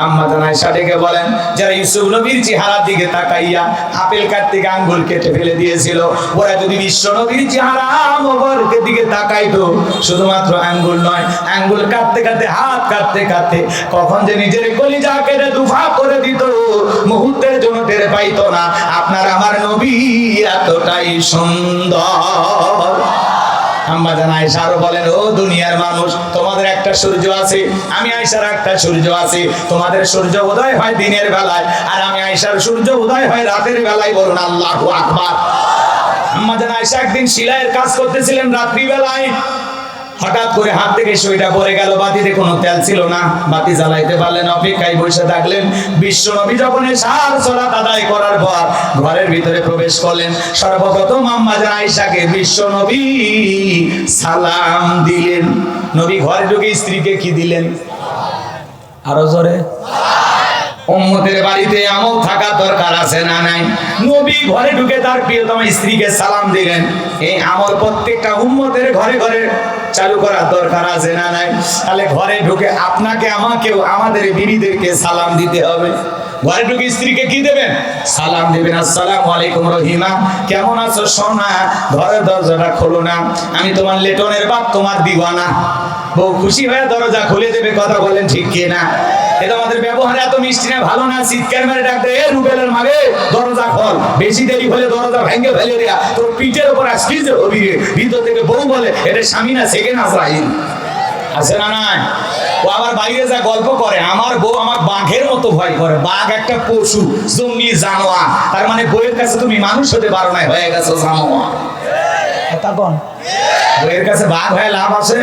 আম্মা জান আয়েশা ডেকে বলেন, যারা ইউসুফ নবীর চেহারার দিকে তাকাইয়া আপেল কাটতে গিয়ে আঙ্গুল কেটে ফেলে দিয়েছিল, ওরা যদি বিশ্ব নবীর চেহারা মোবারকের দিকে তাকাইতো, শুধুমাত্র আঙ্গুল নয়, আঙ্গুল কাটতে কাটতে, হাত কাটতে কাটতে কখন যে নিজের কলিজা কেটে দুফা করে দিত, মুহূর্তের জন্য টের পাইতো না। আপনার আমার নবী এতটাই সুন্দর। আম্মা জান আয়েশা আরো বলেন, ও দুনিয়ার মানুষ, তোমাদের একটা সূর্য আছে, আমি আয়েশার একটা সূর্য আছে। তোমাদের সূর্য উদয় হয় দিনের বেলায়, আর আমি আয়েশার সূর্য উদয় হয় রাতের বেলায়। বলুন আল্লাহু আকবার। আম্মা জান আয়েশা একদিন সেলাইয়ের কাজ করতেছিলেন রাত্রি বেলায়, হঠাৎ করে হাত থেকে সুইটা পড়ে গেল। বাতিতে কোনো তেল ছিল না, বাতি জ্বালাইতে পারলেন, অপেক্ষায় বসে থাকলেন। বিশ্বনবী যখন এশার সালাত আদায় করার পর ঘরের ভিতরে প্রবেশ করলেন, সর্বপ্রথম আম্মা জান আয়েশাকে বিশ্বনবী সালাম দিলেন। নবী ঘরে ঢুকে স্ত্রীকে কি দিলেন? আরো জোরে। উম্মতের বাড়িতে আমল থাকার দরকার আছে না নাই? নবী ঘরে ঢুকে তার প্রিয়তম স্ত্রীকে সালাম দিলেন। এই আমল প্রত্যেকটা উম্মতের ঘরে ঘরে চালু করার দরকার আছে না নাই? তাহলে ঘরে ঢুকে আপনাকে আমাকেও আমাদের বিবিদেরকে সালাম দিতে হবে। ঘরে ঢুকে স্ত্রীকে কি দেবেন? সালাম দেবেন। আসসালামু আলাইকুম রহিমা, কেমন আছো সোনা? ঘরের দরজাটা খোলো না, আমি তোমার লেটনের বাপ, তোমার দিওয়ানা। বউ খুশি হয়ে দরজা খুলে দেবে। কথা বলেন ঠিক কি না? এটা আমাদের ব্যবহার এত মিষ্টি না, ভালো না। চিৎকার মেরে ডাকতে, এ রুবেলের মাগে দরজা খোল, বেশি দেরি হলে দরজা ভেঙে ফেলে দেয়া, তোর পিঠের উপর আজকে যে হবি রে। ভিতর থেকে বউ বলে, এটা স্বামী না সেকেন্ড আজরাইল। আছে না নাই? ও আবার বাইরে যা গল্প করে, আমার বউ আমার বাঘের মতো ভয় করে। বাঘ একটা পশু, জঙ্গলি জানোয়ার। তার মানে বউয়ের কাছে তুমি মানুষ হতে পারো না, হয়ে গেছো জানোয়ার। বউয়ের কাছে বাঘ হয়ে লাভ আছে?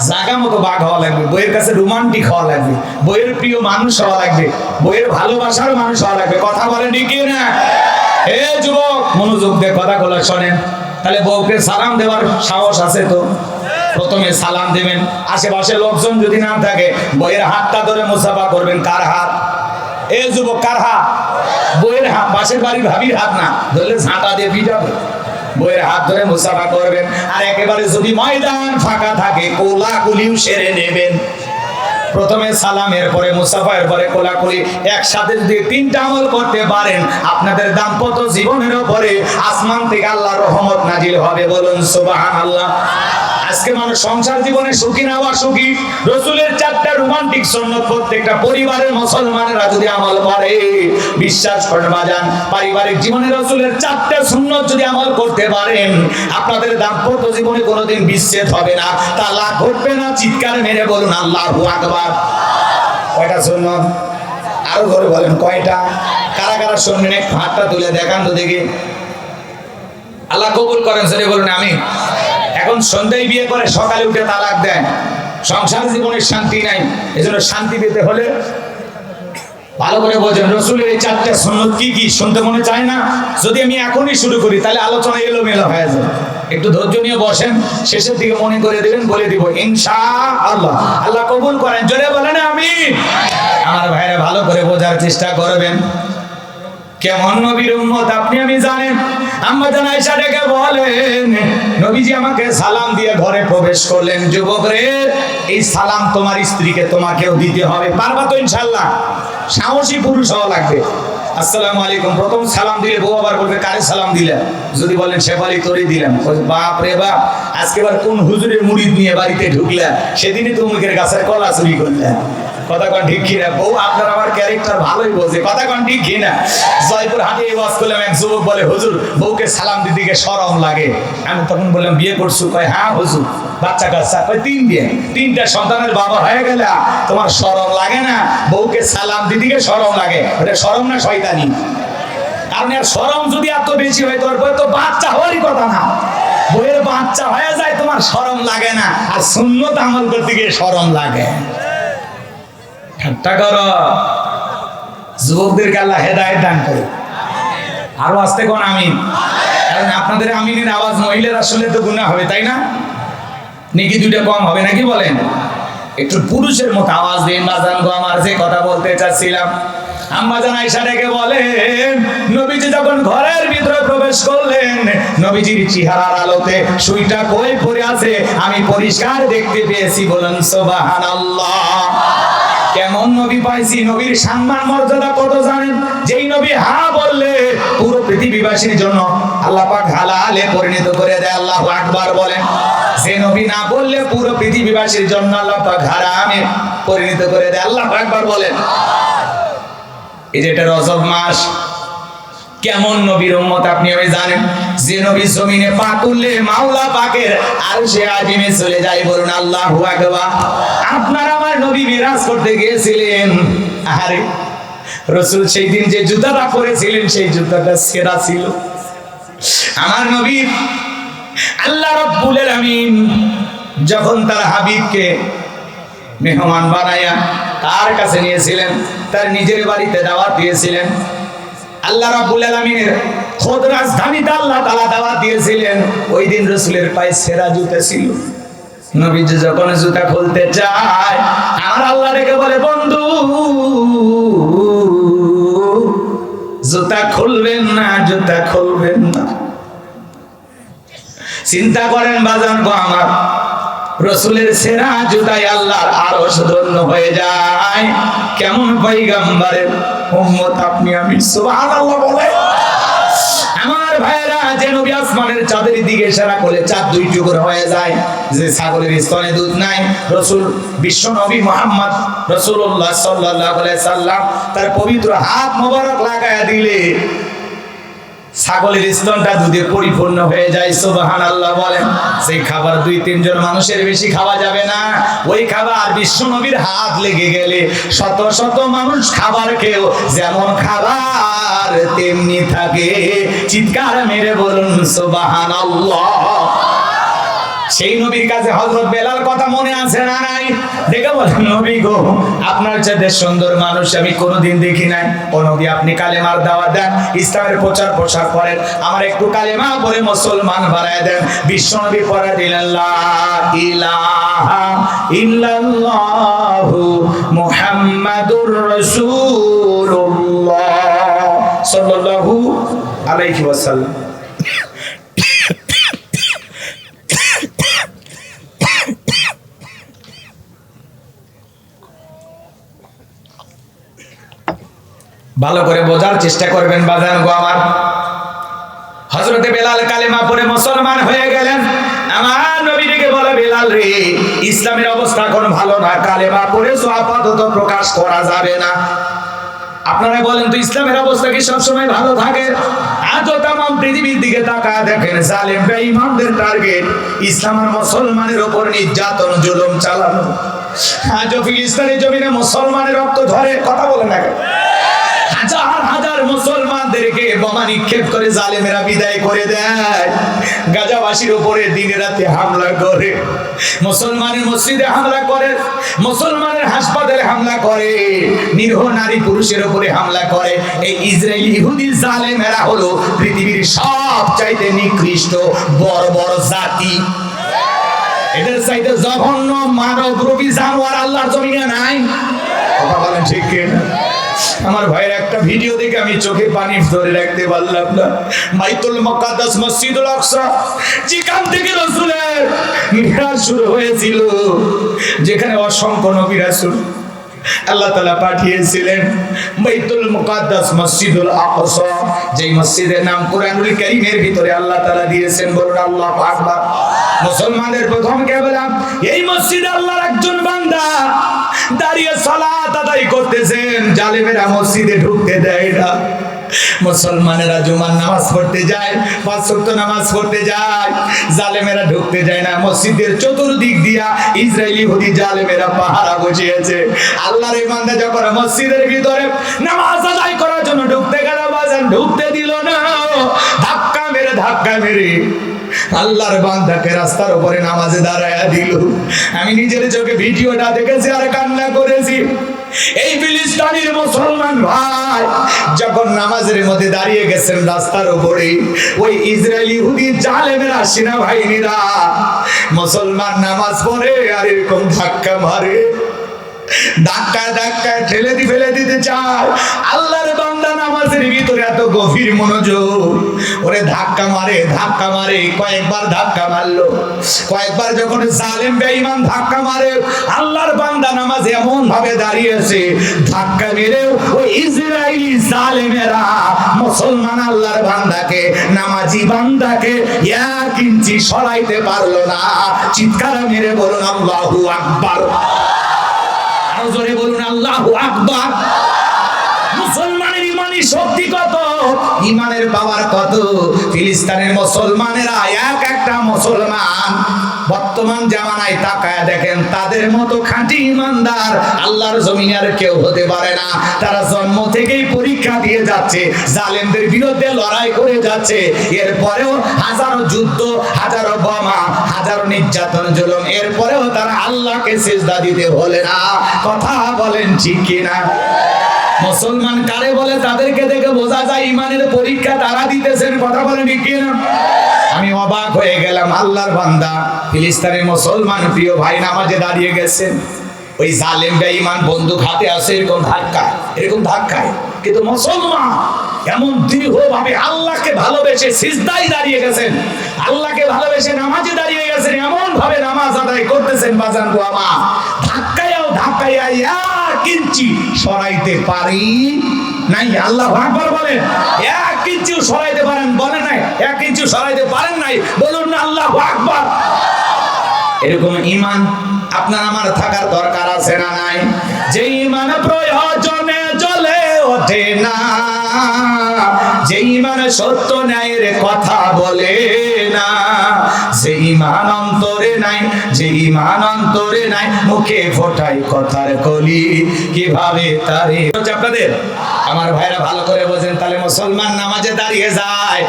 জায়গা মতো বাঘ হওয়া লাগবে, বইয়ের কাছে রোমান্টিক হওয়া লাগবে, বইয়ের প্রিয় মানুষ হওয়া লাগবে, বইয়ের ভালোবাসার মানুষ হওয়া লাগবে। কথা বলেন ঠিক না? এ যুবক মনোযোগ দিয়ে কথাগুলো শোনেন। তাহলে বউকে সালাম দেওয়ার সাহস আছে তো? প্রথমে সালাম দেবেন, আশেপাশে লোকজন যদি না থাকে বইয়ের হাতটা ধরে মুসাফা করবেন। কার হাত? এ যুবক কার হাত? বইয়ের হাত, পাশের বাড়ির ভাবির হাত না, ধরলে ঝাঁটা দিয়ে পিটাবে। বইয়ের হাত ধরে মুসাফা করবেন। আর একেবারে যদি ময়দান ফাঁকা থাকে কোলাকুলিও সেরে নেবেন। প্রথমে সালামের পরে মুসাফা, এর পরে কোলাকুলি, একসাথে যদি তিনটা আমল করতে পারেন আপনাদের দাম্পত্য জীবনের উপরে আসমান থেকে আল্লাহর রহমত নাজিল হবে। বলুন সুবহানাল্লাহ। আজকে মানুষ সংসার জীবনে সুখী না অসুখী, রাসূলের 4টা রোমান্টিক সুন্নাত প্রত্যেকটা পরিবারের মুসলমানেরা যদি আমল করে, বিশ্বাস করেন বাজান, পারিবারিক জীবনে রাসূলের 4টা সুন্নাত যদি আমল করতে পারেন আপনাদের দাম্পত্য জীবনে কোনোদিন বিচ্ছেদ হবে না, তালাক ঘটবে না। চিৎকার মেরে বলুন আল্লাহু আকবার। কয়টা সুন্নাত? আরো ধরে বলেন কয়টা? কারা কারা শুনবেন একটু হাতটা তুলে দেখান তো দেখি। আল্লাহ কবুল করেন, সেটা বলুন আমিন। এখন সন্ধ্যায় বিয়ে করে সকালে উঠে তালাক দেন, সংসার জীবনের শান্তি নাই। এজন্য শান্তি পেতে হলে ভালো করে বোঝেন রাসূলের এই 4টা সুন্নাত কি কি। শুনতে মনে চায় না? যদি আমি এখনই শুরু করি তাহলে আলোচনা এলোমেলো হয়ে যাবে। একটু ধৈর্য নিয়ে বসেন, শেষের দিকে মনে করে দিবেন, বলে দিব ইনশাআল্লাহ। আল্লাহ কবুল করেন, জোরে বলেন আমিন। আমার ভাইরা ভালো করে বোঝার চেষ্টা করবেন। কেমন নবীর উম্মত আপনি আমি জানেন? আম্মা জান আয়েশা ডেকে বলেন, নবীজি আমাকে সালাম দিয়ে ঘরে প্রবেশ করলেন। যুবক রে, এই সালাম তোমার স্ত্রীকে তোমাকেও দিতে হবে। পারবা তো ইনশাআল্লাহ? সাহসী পুরুষ হওয়া লাগবে। আসসালামু আলাইকুম প্রথম সালাম দিলে বউ আবার বলবে কারে সালাম দিলেন? যদি বলেন শেফালি তোরে দিলাম, বাপ রে বাপ, আজকে আবার কোন হুজুরের মুরিদ নিয়ে বাড়িতে ঢুকলা, সেদিনই তো মুখের গাছের কলা চুরি করলেন। কথা কন ঠিক কিনা? বউ আপনার আমার ক্যারেক্টার ভালোই বোঝে। কথা কন ঠিক কিনা? জয়পুর হাটে ওয়াজ করলাম, এক যুবক বলে হুজুর বউকে সালাম দিতে গিয়ে শরম লাগে। আমি তখন বললাম বিয়ে করছো? কয় হ্যাঁ হুজুর। বাচ্চা কাচ্চা? কয় 3 বিয়ে, 3টা সন্তানের বাবা হয়ে গেলে তোমার শরম লাগে না? বউকে সালাম দিতে গিয়ে শরম লাগে, ওটা শরম না শয়তানি? কারণ এর শরম যদি এত বেশি হয় তোর বউ তো বাচ্চা হওয়ারই কথা না। বউয়ের বাচ্চা হয়ে যায় তোমার শরম লাগে না, আর সুন্নত আমল করতে গিয়ে শরম লাগে। ঠাট্টা করো। যুবকদেরকে আল্লাহ হেদায়েত দান করে। আরো আসতে কোন আমিন। কারণ আপনাদের আমিনের আওয়াজ মহিলারা শুনলে তো গুনাহ হবে, তাই না? নাকি 2টা কম হবে নাকি বলেন? একটু পুরুষের মতো আওয়াজ দিন বাজান গো। আমার যে কথা বলতে চাচ্ছিলাম, আম্মা জান আয়েশা ডেকে বলেন, নবীজি যখন ঘরের ভিতরে প্রবেশ করলেন, নবীজির চেহারার আলোতে সুইটা কই পড়ে আছে আমি পরিষ্কার দেখতে পেয়েছি। বলেন সুবহানাল্লাহ। কেমন নবী পাইছি? নবীর সম্মান মর্যাদা কত জানেন? যেই নবী হা বললে পুরো পৃথিবীবাসীর জন্য আল্লাহ পাক হালালে পরিণত করে দেয়। আল্লাহু আকবার বলেন। যে নবী না বললে পুরো পৃথিবীবাসীর জন্য আল্লাহ পাক হারামে পরিণত করে দেয়। আল্লাহু আকবার বলেন। এই যে এটা রজব মাস, কেমন নবীর উম্মত আপনি আমি জানেন? যে নবী জমিনে পা তুললে মাওলা পাকের আরশে আজিমে চলে যায়। বলুন আল্লাহু আকবার। আপনার আমার নবী মিরাজ করতে গিয়েছিলেন। আরে রাসূল সেই দিন যে জুতাটা পরেছিলেন সেই জুতাটা ছেঁড়া ছিল। আমার নবী আল্লাহ রাব্বুল আলামিন যখন তার হাবিবকে মেহমান বানায়া তার কাছে নিয়েছিলেন, তার নিজের বাড়িতে দাওয়াত দিয়েছিলেন। আল্লাহ রাব্বুল আলামিনের খোদ রাজধানীতে আল্লাহ তাআলা দাওয়াত দিয়েছিলেন। ওই দিন রাসূলের পায়ে ছেঁড়া জুতা ছিল। নবীজি যখন জুতা খুলতে চায়, আমার আল্লাহ ডেকে বলে, বন্ধু জুতা খুলবেন না, জুতা খুলবেন না। চিন্তা করেন বাজান গো আমার, রাসূলের ছেঁড়া জুতায় আল্লাহর আরশ ধন্য হয়ে যায়। কেমন পয়গম্বরের উম্মত আপনি আমি। সুবহানাল্লাহ বলে। আমার ভাইরা, যে নবী আসমানের চাঁদের দিকে ইশারা করলে চাঁদ 2 টুকরো হয়ে যায়, যে ছাগলের স্তনে দুধ নাই, রাসূল বিশ্ব নবী মুহাম্মদ রাসূলুল্লাহ সাল্লাল্লাহু আলাইহি সাল্লাম তার পবিত্র হাত মোবারক লাগায়া দিলে ছাগলের স্তনটা দুধে পরিপূর্ণ হয়ে যায়। সুবহানাল্লাহ বলেন। সেই খাবার 2-3 জন মানুষের বেশি খাওয়া যাবে না। ওই খাবার বিশ্ব নবীর হাত লেগে গেলে শত শত মানুষ খাবার খেয়েও যেমন খাবার তেমনি থাকে। চিৎকার মেরে বলুন সুবহানাল্লাহ। সেই নবীর কাছে হযরত বেলাল কথা মনে আছে না নাই? দেখে বলেন, নবী গো, আপনার চাইতে সুন্দর মানুষ আমি কোনোদিন দেখি নাই। ও নবী, আপনি কালেমার দাওয়াত দেন, ইসলামের প্রচার প্রসার করেন, আমার একটু কালেমা পড়ে মুসলমান বানায় দেন। বিশ্বনবী পড়া দিলেন, লা ইলাহা ইল্লাল্লাহু মুহাম্মাদুর রাসূলুল্লাহ সাল্লাল্লাহু আলাইহি ওয়াসাল্লাম। ভালো করে বোঝার চেষ্টা করবেন বাজান গো আমার। হযরতে বেলাল কালেমা পড়ে মুসলমান হয়ে গেলেন। আমার নবী ডেকে বলে, বেলাল রে, ইসলামের অবস্থা এখন ভালো না, কালেমা পড়েছো আপাতত প্রকাশ করা যাবে না। আপনারা বলেন তো, ইসলামের অবস্থা কি সবসময় ভালো থাকে? আজও তাম পৃথিবীর দিকে তাকায় দেখেন, জালেম বেঈমানদের টার্গেট ইসলাম আর মুসলমানের উপর নির্যাতন জুলুম চালানো। আজও ফিলিস্তিনের জমিনে মুসলমানের রক্ত ঝরে, কথা বলে না, হাজার হাজার মুসলমানদেরকে বোমা নিক্ষেপ করে জালেমেরা বিদায় করে দেয়। গাজাবাসীর উপরে দিনে রাতে হামলা করে, মুসলমানের মসজিদে হামলা করে, মুসলমানের হাসপাতালে হামলা করে, নিরীহ নারী পুরুষের উপরে হামলা করে। এই ইসরায়েলি ইহুদি জালেমেরা হলো পৃথিবীর সবচাইতে নিকৃষ্ট বর্বর জাতি। এদের চাইতে জঘন্য মানবরূপী জানোয়ার আল্লাহর জমিনে নাই। কথা বলেন ঠিক কিনা? আমার ভাইয়ের একটা ভিডিও দেখে আমি চোখে পানি ধরে রাখতে পারলাম না। বাইতুল মুকাদ্দাস মসজিদুল আকসা, যেখান থেকে রাসূলের মিরাজ শুরু হয়েছিল, যেখানে অসংখ্য নবী রাসূল আল্লাহ তাআলা পাঠিয়েছিলেন, বাইতুল মুকাদ্দাস মসজিদুল আকসা, যেই মসজিদের নাম কোরআনুল কারীমের ভিতরে আল্লাহ তাআলা দিয়েছেন। বলুন আল্লাহু আকবার। মুসলমানদের প্রথম কেবলা এই মসজিদে আল্লাহর একজন বান্দা দাঁড়িয়ে সালাত আদায় করতেছেন, জালেমেরা মসজিদে ঢুকতে দেয় না। মুসলমানেরা জুমার নামাজ পড়তে যায়, পাঁচ ওয়াক্ত নামাজ পড়তে যায়, জালেমেরা ঢুকতে যায় না। মসজিদের চতুর্দিক দিয়া ইসরায়েলি ইহুদি জালেমেরা পাহারা বসিয়েছে। আল্লাহর এই বান্দা যখন মসজিদের ভিতরে নামাজ আদায় করার জন্য ঢুকতে গেল, বাজান ঢুকতে দিল না। ধাক্কা মেরে আল্লাহর বান্দাকে রাস্তার উপরে নামাজে দাঁড়ায়া দিল। আমি নিজের চোখে ভিডিওটা দেখেছি আর কান্না করেছি। এই ফিলিস্তিনের মুসলমান ভাই যখন নামাজের মধ্যে দাঁড়িয়ে গেছেন রাস্তার উপরে, ওই ইসরায়েলি ইহুদি জালেমেরা সেনাবাহিনীরা মুসলমান নামাজ পড়ে আর এরকম ধাক্কা মারে, ধাক্কা ফেলে দিতে চায়। আল্লাহর বান্দা নামাজের ভিতরে এত গভীর মনোযোগ, ওরে ধাক্কা মারে। কয়েকবার ধাক্কা মারলো, কয়েকবার যখন জালেম বেঈমান ধাক্কা মারে, আল্লাহর বান্দা নামাজে এমন ভাবে দাঁড়িয়েছে, ধাক্কা মেরে ওই ইসরায়েলি জালেমেরা মুসলমান আল্লাহর বান্দাকে, নামাজি বান্দাকে 1 ইঞ্চি সরাইতে পারলো না। চিৎকার মেরে বলুন আল্লাহু আকবার। জোরে বলুন আল্লাহু আকবার। মুসলমানের ইমানি শক্তি কত, ইমানের পাওয়ার কত। ফিলিস্তিনের মুসলমানেরা একটা মুসলমান বর্তমান জামানায় তাকায় দেখেন, তাদের মতো খাঁটি ইমানদার আল্লাহর জমিনে আর কেউ হতে পারে না। তারা জন্ম থেকেই পরীক্ষা দিয়ে যাচ্ছে, জালেমদের বিরুদ্ধে লড়াই করে যাচ্ছে। এরপরেও হাজারো যুদ্ধ, হাজারো বোমা, হাজারো নির্যাতন জুলুম, এরপরেও তারা আল্লাহকে সিজদা দিতে বলে না। কথা বলেন ঠিক কিনা? মুসলমান কারে বলে তাদেরকে দেখে বোঝা যায় ইমানের পরীক্ষা তারা দিতেছেন। কথা বলেন ঠিক কিনা? আমি অবাক হয়ে গেলাম। আল্লাহর বান্দা ফিলিস্তিনের মুসলমান প্রিয় ভাই নামাজে দাঁড়িয়ে গেছেন, ওই জালেম বেঈমান বন্দুক হাতে আছে, এরকম ধাক্কায়, কিন্তু মুসলমান এমন দৃঢ়ভাবে আল্লাহকে ভালোবেসে সিজদায় দাঁড়িয়ে গেছেন, আল্লাহকে ভালোবেসে নামাজে দাঁড়িয়ে গেছেন, এমন ভাবে নামাজ আদায় করতেছেন বাজান গো আমার, ধাক্কায় 1 ইঞ্চি সরাইতে পারি নাই। আল্লাহু আকবার বলেন। 1 ইঞ্চিও সরাইতে পারেন বলে নাই, 1 ইঞ্চি সরাইতে পারেন নাই, বলুন না আল্লাহু আকবার। এরকম ঈমান আপনার আমার থাকার দরকার আছে না নাই? যে ঈমান প্রয়োজনে জ্বলে ওঠে না, যে ঈমান সত্য ন্যায়ের কথা বলে না, যে ঈমান ইমান অন্তরে নাই, যে ইমান অন্তরে নাই, মুখে ফোটাই কথার কলি, কিভাবে তারে আপনাদের আমার ভাইরা ভালো করে বোঝেন। তাহলে মুসলমান নামাজে দাঁড়িয়ে যায়,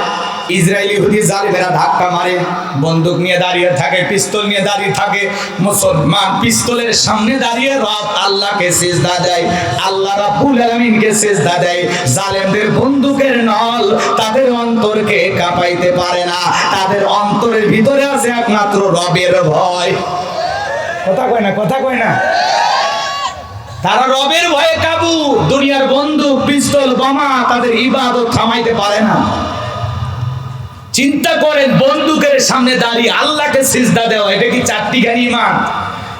ইসরায়েল ইহুদি জালিমেরা ধাক্কা মারে, বন্দুক নিয়ে দাঁড়িয়ে থাকে, পিস্তল নিয়ে দাঁড়িয়ে থাকে। মুসলমান পিস্তলের সামনে দাঁড়িয়ে রব আল্লাহকে সিজদা দেয়, আল্লাহ রাব্বুল আলামিনকে সিজদা দেয়। জালেমদের বন্দুকের নল তাদের অন্তরকে কাঁপাইতে পারে না, তাদের অন্তরের ভিতরে আছে একমাত্র রবের ভয়। কথা কয় না, কথা কয় না। তারা রবের ভয়ে কাবু, দুনিয়ার বন্দুক পিস্তল বোমা তাদের ইবাদত থামাইতে পারে না। চিন্তা করেন, বন্দুকের সামনে দাঁড়িয়ে আল্লাহকে সিজদা দেওয়া, এটা কি চারটিখানি ঈমান?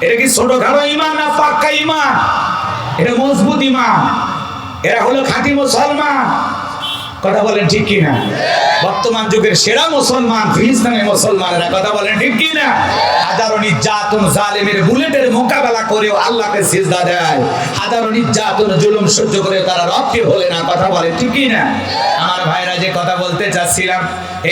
এটা কি ছোটখাটো ঈমান না পাক্কা ঈমান? এটা মজবুত ঈমান, এরা হলো খাঁটি মুসলমান। কথা বলেন ঠিক কি না? বর্তমান যুগের সেরা মুসলমান ফিলিস্তিনি মুসলমানেরা, কথা বলেন ঠিক কি না? হাজারো নির্যাতন জালেমের বুলেটের মোকাবেলা করেও আল্লাহকে সিজদা দেয়, হাজারো নির্যাতন জুলুম সহ্য করে তারা রবকে বলে না। কথা বলেন ঠিক কি না? আমার ভাইরা যে কথা বলতে চাচ্ছিলাম,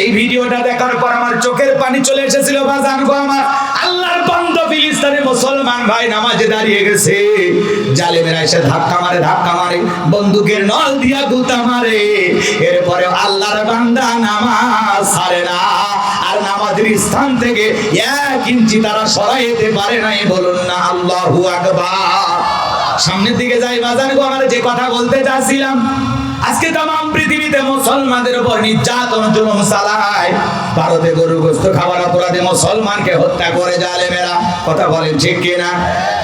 এই ভিডিওটা দেখার পর আমার চোখের পানি চলে এসেছিল। বাজান গো আমার, আল্লাহর বান্দা ফিলিস্তিনি মুসলমান ভাই নামাজে দাঁড়িয়ে গেছে, জালেমেরা এসে ধাক্কা মারে, ধাক্কা মারে, বন্দুকের নল দিয়া গুতা মারে, এরপরে আল্লাহর বান্দা নামাজ ছাড়ে না, আর নামাজের স্থান থেকে 1 ইঞ্চি তারা সরাইতে পারে নাই। বলুন না আল্লাহু আকবার। সামনের দিকে যাই বাজান গো আমার, যে কথা বলতে চাচ্ছিলাম, আজকে তাম পৃথিবীতে মুসলমানদের উপর নির্যাতন জুলুম চালায়। ভারতে গরু গোশত খাবার অপরাধে মুসলমানকে হত্যা করে জালেমেরা। কথা বলেন ঠিক কিনা?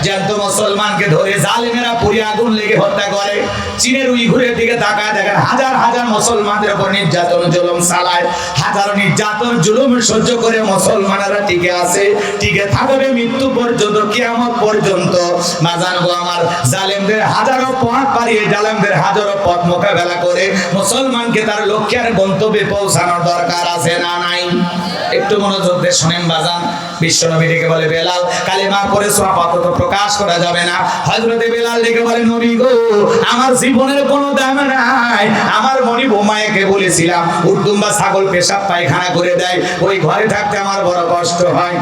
জ্যান্ত মুসলমানকে ধরে জালেমেরা পুড়িয়ে আগুন লেগে হত্যা করে। চীনের উইঘুরের দিকে তাকায় দেখেন, হাজার হাজার মুসলমানদের উপর নির্যাতন জুলুম চালায়। হাজারো নির্যাতন জুলুম সহ্য করে মুসলমানেরা টিকে আছে, টিকে থাকবে মৃত্যু পর্যন্ত, কিয়ামত পর্যন্ত। মাজানগো আমার, জালেমদের হাজারো পথ পাড়িয়ে, জালেমদের হাজারো পথ মোকাবেলা করে মুসলমানকে তার লক্ষ্যের গন্তব্যে পৌঁছানোর দরকার আছে না নাই? একটু মনোযোগ দিয়ে শুনেন বাজান। বিশ্বনবী ডেকে বলে, বেলাল কালেমা পড়েছো, আপাতত প্রকাশ করা যাবে না। হযরতে বেলাল ডেকে বলে, নবী গো, আমার জীবনের কোনো দাম নাই, আমার মনি বোমায়েকে বলেছিলাম উর্দুম বা ছাগল পেশাব পায়খানা করে দেয়, ওই ঘরে থাকতে আমার বড় কষ্ট হয়।